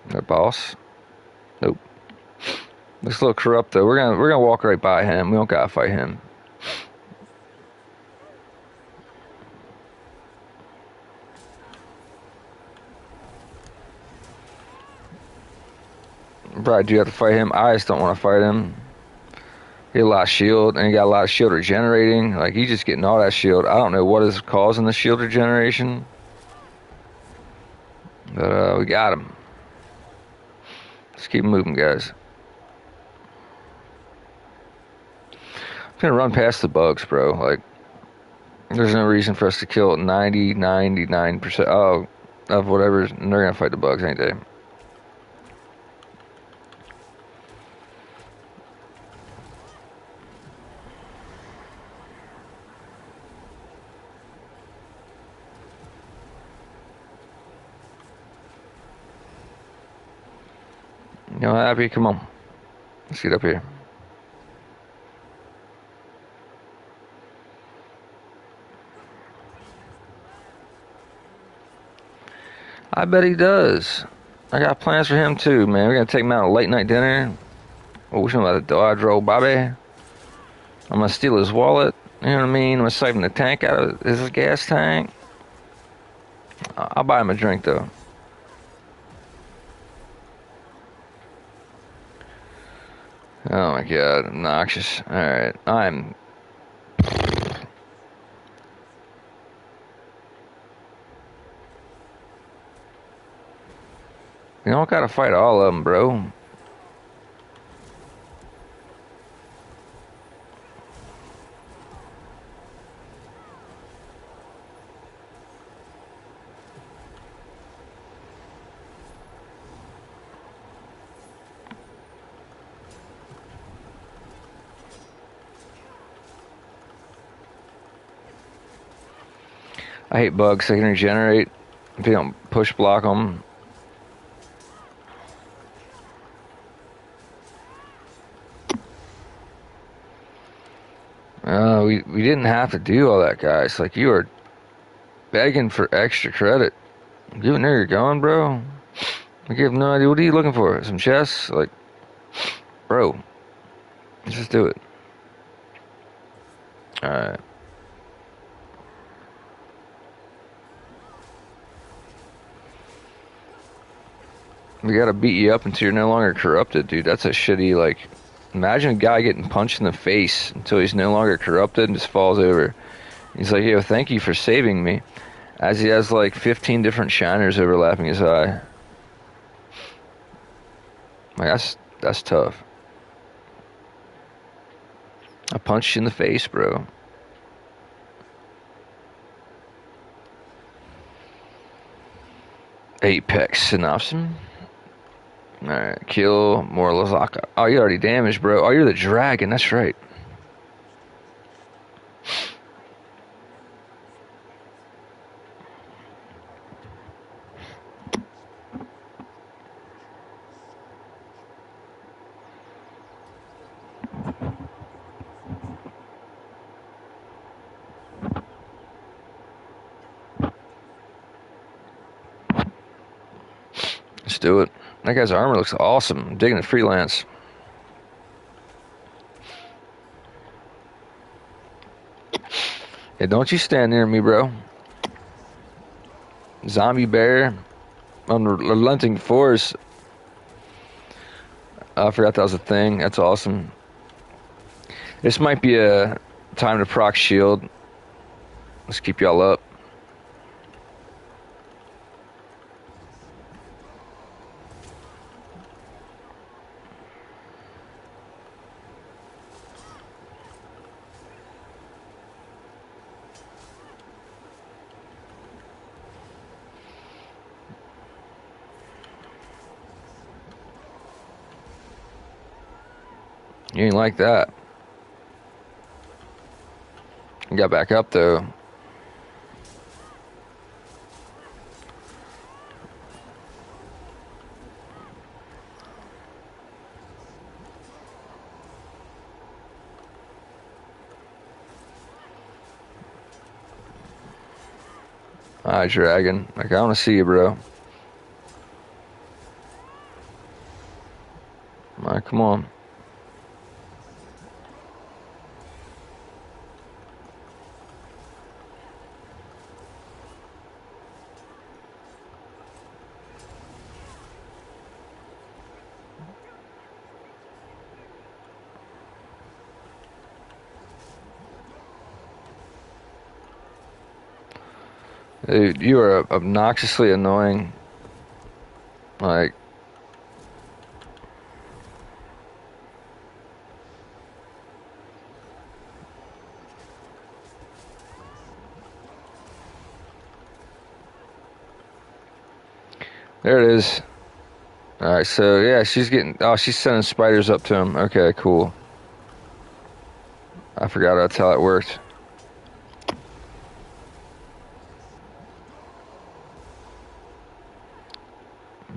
The boss? Nope. Looks a little corrupt though. We're gonna walk right by him. We don't gotta fight him. Probably do have to fight him. I just don't want to fight him. He got a lot of shield, and he got a lot of shield regenerating. Like, he's just getting all that shield. I don't know what is causing the shield regeneration. But we got him. Let's keep moving, guys. I'm gonna run past the bugs, bro. Like, there's no reason for us to kill 99% of whatever. And they're gonna fight the bugs, ain't they? You know, Abby, come on. Let's get up here. I bet he does. I got plans for him too, man. We're gonna take him out on a late night dinner. Oh, we're about to dodge roll Bobby. I'm gonna steal his wallet. You know what I mean? I'm gonna save him the tank out of his gas tank. I'll buy him a drink though. Oh my god, obnoxious. Alright, You don't gotta fight all of them, bro. I hate bugs. They can regenerate if you don't push block them. We didn't have to do all that, guys. Like, you are begging for extra credit. You know where you're going, bro? Like, you have no idea. What are you looking for? Some chests? Like, bro, let's just do it. Alright. We gotta beat you up until you're no longer corrupted, dude. That's a shitty, like... Imagine a guy getting punched in the face until he's no longer corrupted and just falls over. He's like, yo, thank you for saving me. As he has, like, 15 different shiners overlapping his eye. Like, that's tough. I punched you in the face, bro. Apex Synopsis. Alright, kill more Lazaka. Oh, you already damaged, bro. Oh, you're the dragon. That's right. Let's do it. That guy's armor looks awesome. I'm digging it freelance. Yeah, don't you stand near me, bro. Zombie bear. Unrelenting force. I forgot that was a thing. That's awesome. This might be a time to proc shield. Let's keep y'all up. You ain't like that. You got back up, though. Alright, dragon. Like, I want to see you, bro. Alright, come on. Dude, you are obnoxiously annoying. Like, there it is. Alright, so yeah, she's getting. Oh, she's sending spiders up to him. Okay, cool. I forgot that's how it worked.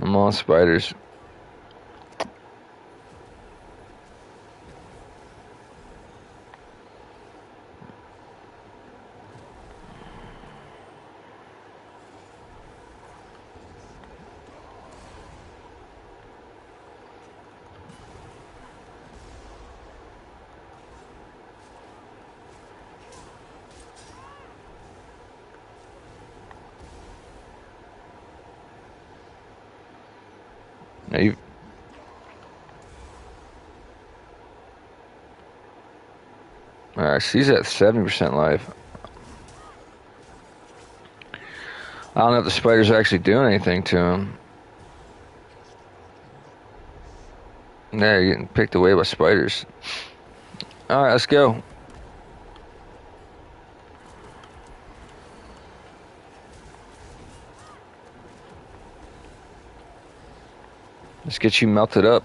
I'm on spiders. Now you. Alright, she's at 70% life. I don't know if the spiders are actually doing anything to him. Yeah, you're getting picked away by spiders. Alright, let's go. Let's get you melted up.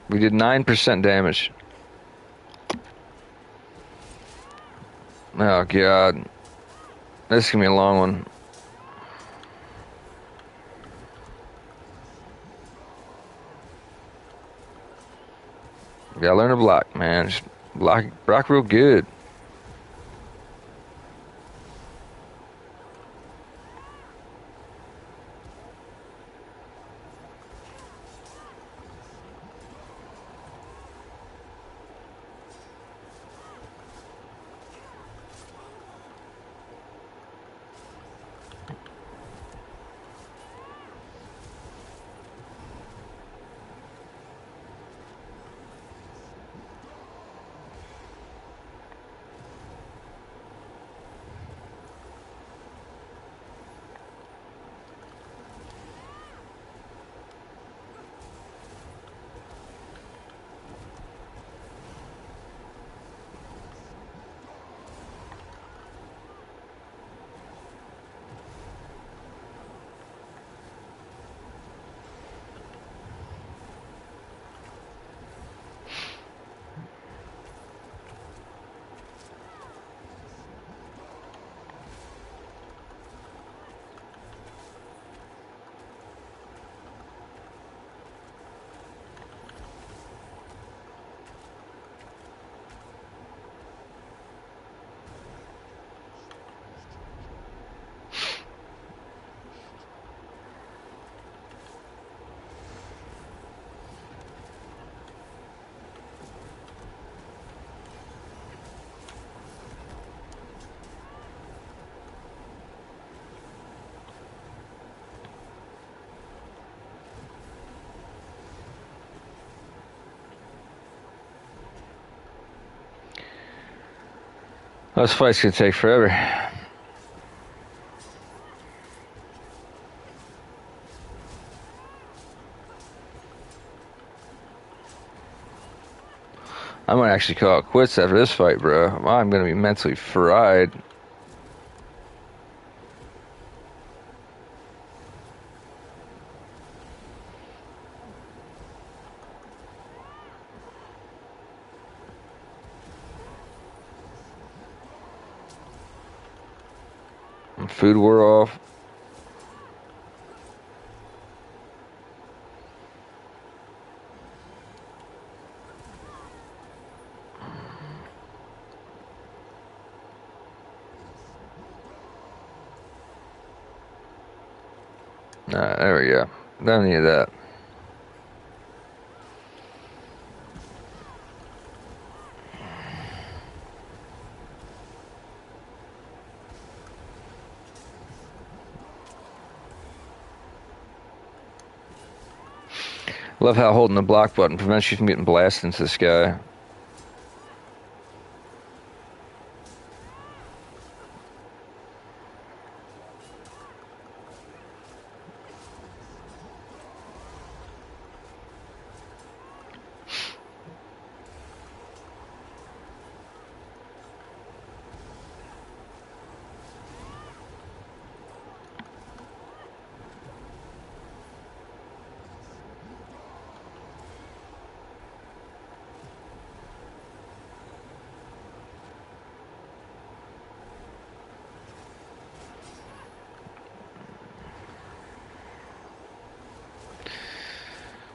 We did 9% damage. Oh, God. This is going to be a long one. You gotta learn to block, man. Just block real good. This fight's gonna take forever. I might actually call it quits after this fight, bro. I'm gonna be mentally fried. Food wore off. There we go. Don't need that. Love how holding the block button prevents you from getting blasted into the sky.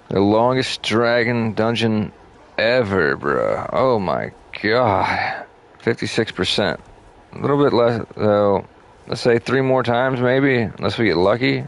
The longest dragon dungeon ever, bro. Oh my god. 56%. A little bit less, though. Let's say 3 more times, maybe, unless we get lucky.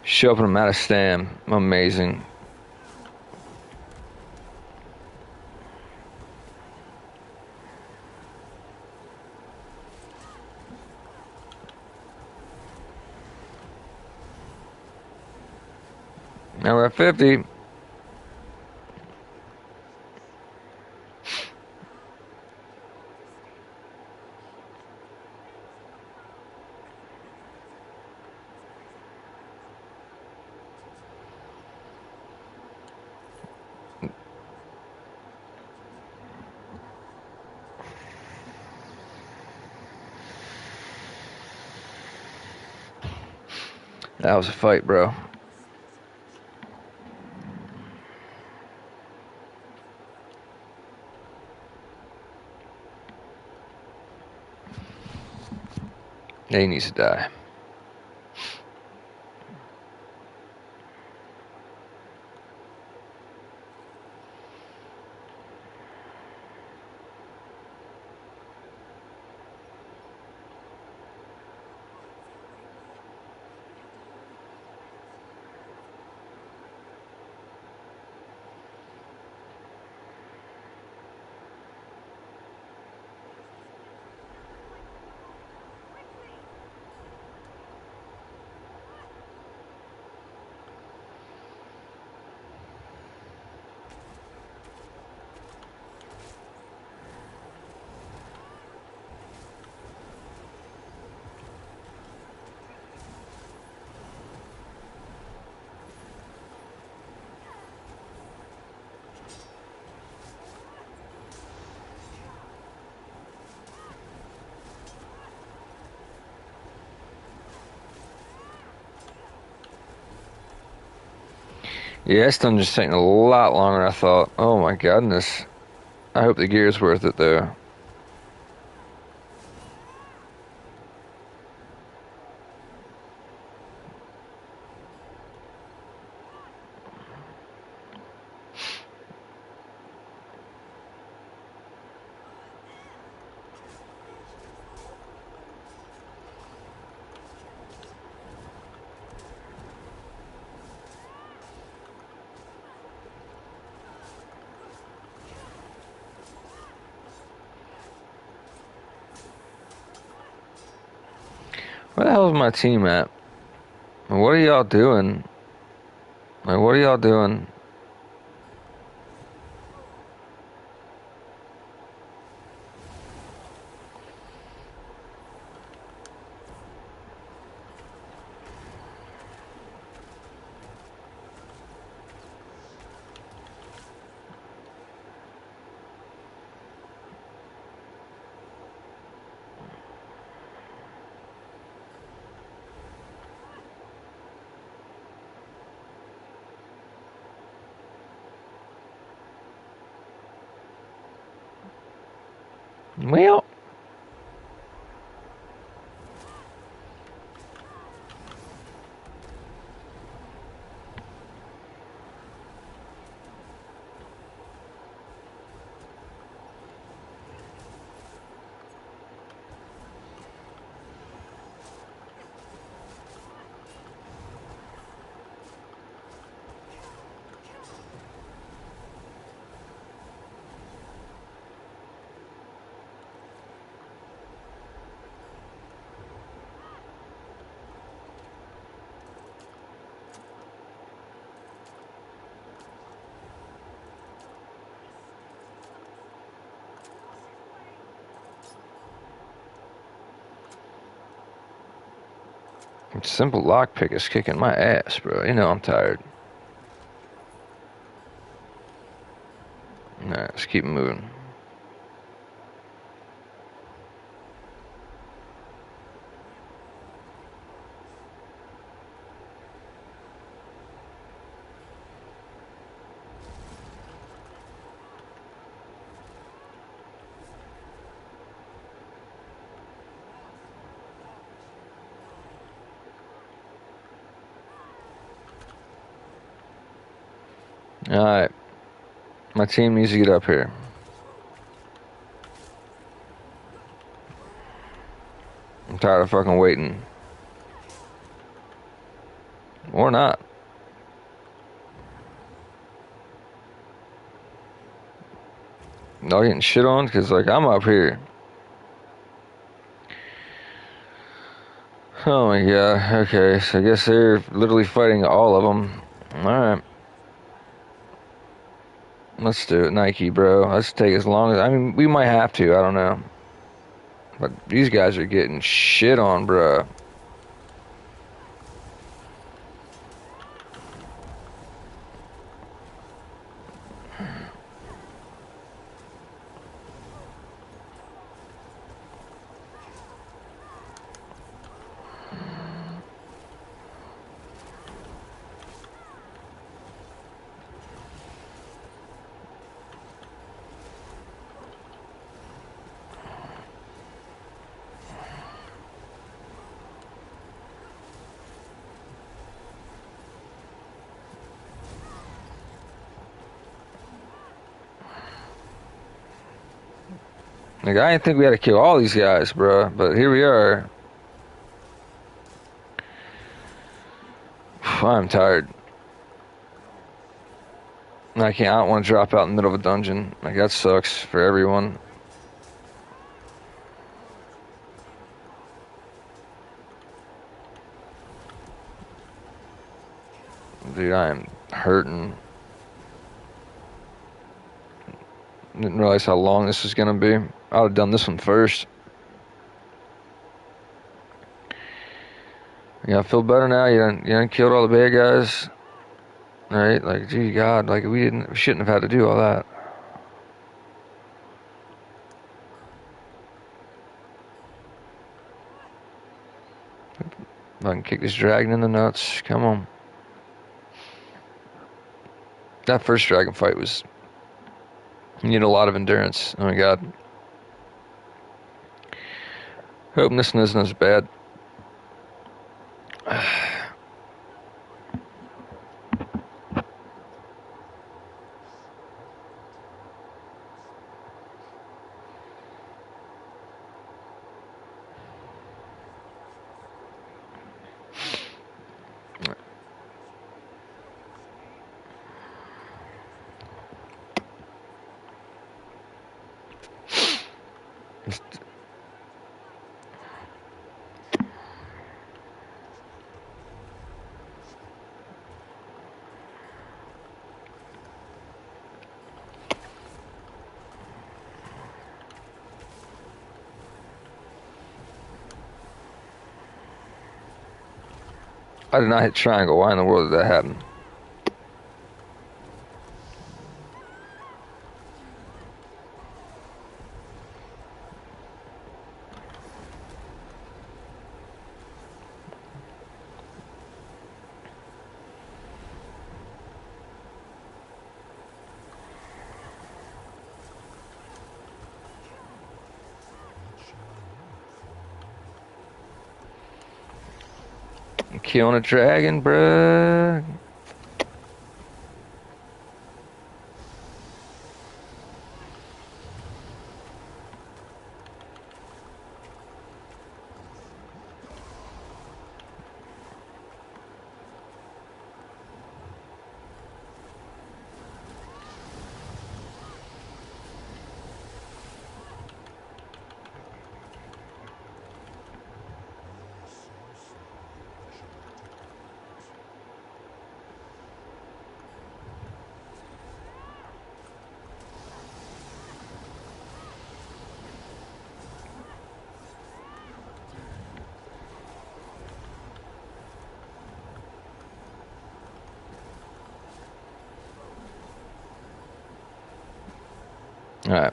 Show up and I'm out of stam. Amazing. Now we're at 50. That was a fight, bro. He needs to die. Yeah, this dungeon's taking a lot longer than I thought. Oh my goodness. I hope the gear's worth it, though. Where the hell is my team at? What are y'all doing? Like, what are y'all doing? Well, simple lockpick is kicking my ass, bro. You know I'm tired. Alright, let's keep moving. Alright. My team needs to get up here. I'm tired of fucking waiting. Or not. Y'all getting shit on? Because, like, I'm up here. Oh my god. Okay, so I guess they're literally fighting all of them. Alright. Let's do it, Nike, bro. Let's take as long as... I mean, we might have to. I don't know. But these guys are getting shit on, bro. Like, I didn't think we had to kill all these guys, bro. But here we are. I'm tired. I don't want to drop out in the middle of a dungeon. Like, that sucks for everyone. Dude, I am hurting. Didn't realize how long this was gonna be. I would have done this one first. Yeah, I feel better now. You done killed all the bad guys. Right? Like, gee, God, like, we shouldn't have had to do all that. If I can kick this dragon in the nuts. Come on. That first dragon fight was... You need a lot of endurance. Oh my god. Hoping this one isn't as bad. I did not hit triangle. Why in the world did that happen? Killing a dragon, bruh. All right.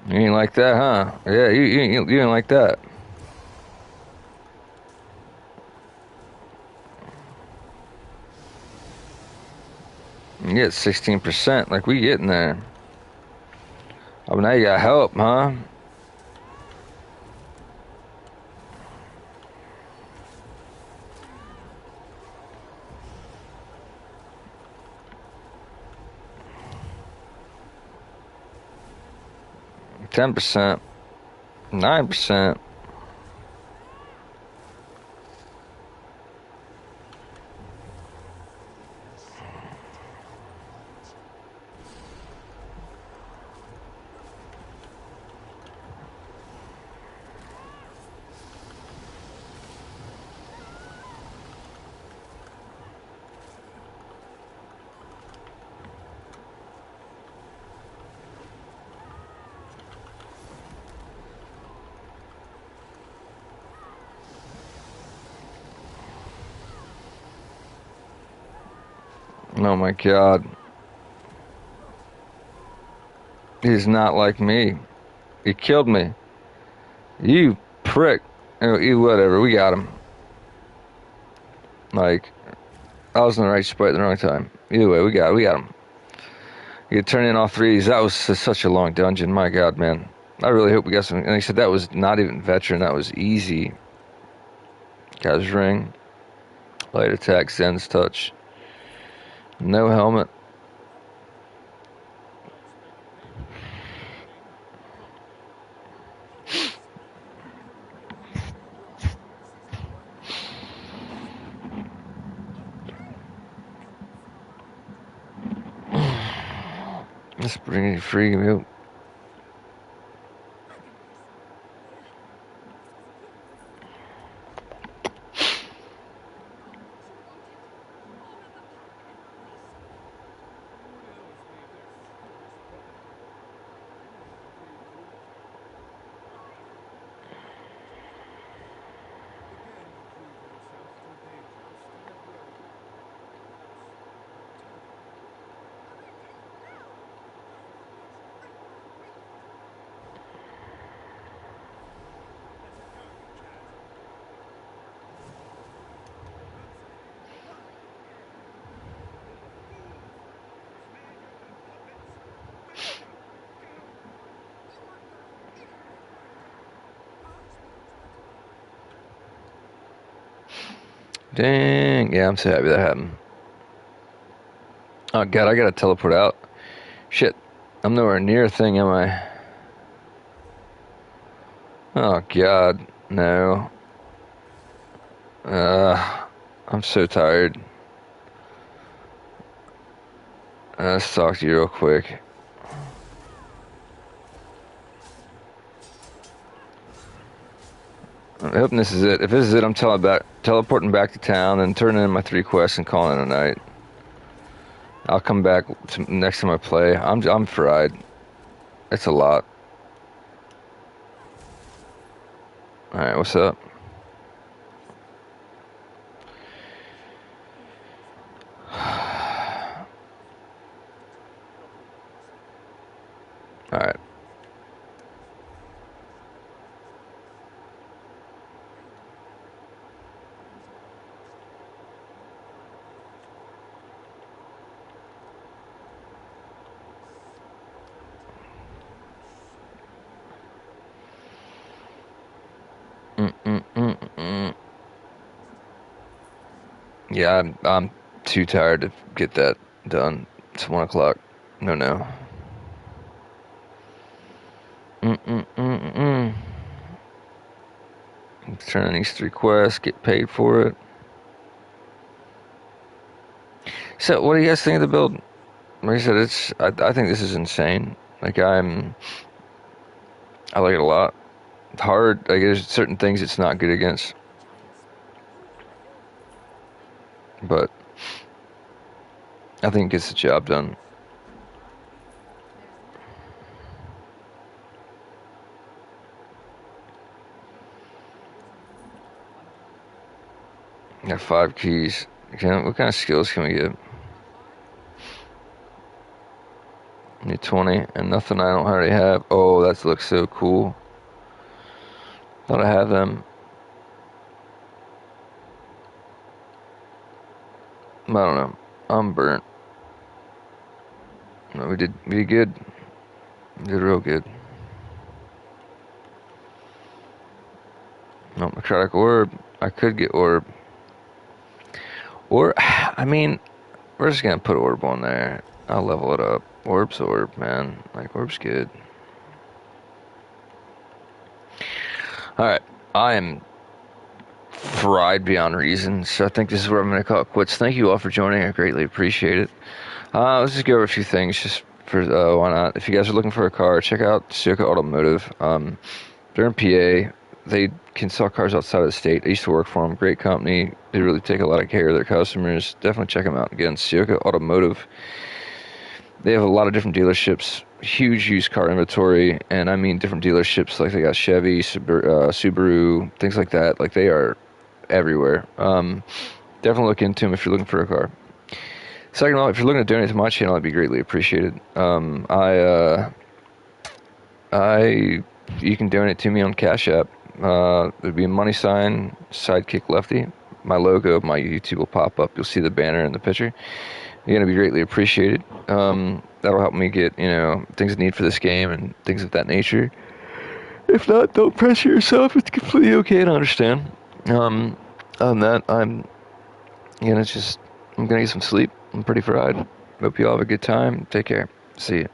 You ain't like that, huh? Yeah, you ain't like that. You get 16%, like we getting there. Oh, now you got help, huh? %, 9%. Oh my God. He's not like me. He killed me. You prick. Whatever, we got him. Like, I was in the right spot at the wrong time. Either way, we got him. You turn in all threes. That was such a long dungeon. My God, man. I really hope we got some. And he said that was not even veteran. That was easy. Guy's ring. Light attack. Zen's touch. No helmet. Let's bring it free milk. Dang. Yeah, I'm so happy that happened. Oh, God, I gotta teleport out. Shit. I'm nowhere near a thing, am I? Oh, God. No. I'm so tired. Let's talk to you real quick. I'm hoping this is it. If this is it, I'm teleporting back to town and turning in my 3 quests and calling it a night. I'll come back next time I play. I'm fried. It's a lot. All right, what's up? All right. Mm-mm-mm-mm. Yeah, I'm too tired to get that done. It's 1 o'clock. No, no. Mm-mm-mm-mm. Turn in these 3 quests, get paid for it. So, what do you guys think of the build? Like I said, I think this is insane. Like I like it a lot. It's hard. Like there's certain things it's not good against, but I think it gets the job done. Got 5 keys. What kind of skills can we get? Need 20 and nothing I don't already have. Oh, that looks so cool. Thought I have them. I don't know. I'm burnt. No, we did good. We did real good. No, necrotic orb. I could get orb. Or, I mean, we're just gonna put orb on there. I'll level it up. Orb's orb, man. Like orb's good. All right, I am fried beyond reason, so I think this is where I'm gonna call it quits. Thank you all for joining. I greatly appreciate it. Let's just go over a few things, just for why not? If you guys are looking for a car, check out Suica Automotive. They're in PA. They can sell cars outside of the state. I used to work for them. Great company. They really take a lot of care of their customers. Definitely check them out. Again, Suica Automotive. They have a lot of different dealerships, huge used car inventory, and I mean different dealerships. Like they got Chevy, Subaru, things like that. Like they are everywhere. Definitely look into them if you're looking for a car. Second of all, if you're looking to donate to my channel, that'd be greatly appreciated. You can donate to me on Cash App. There'd be a money sign, Sidekick Lefty. My logo of my YouTube will pop up. You'll see the banner in the picture. You're gonna be greatly appreciated. That'll help me get things I need for this game and things of that nature. If not, don't pressure yourself. It's completely okay to understand. Other than that, I'm gonna get some sleep. I'm pretty fried. Hope you all have a good time. Take care. See you.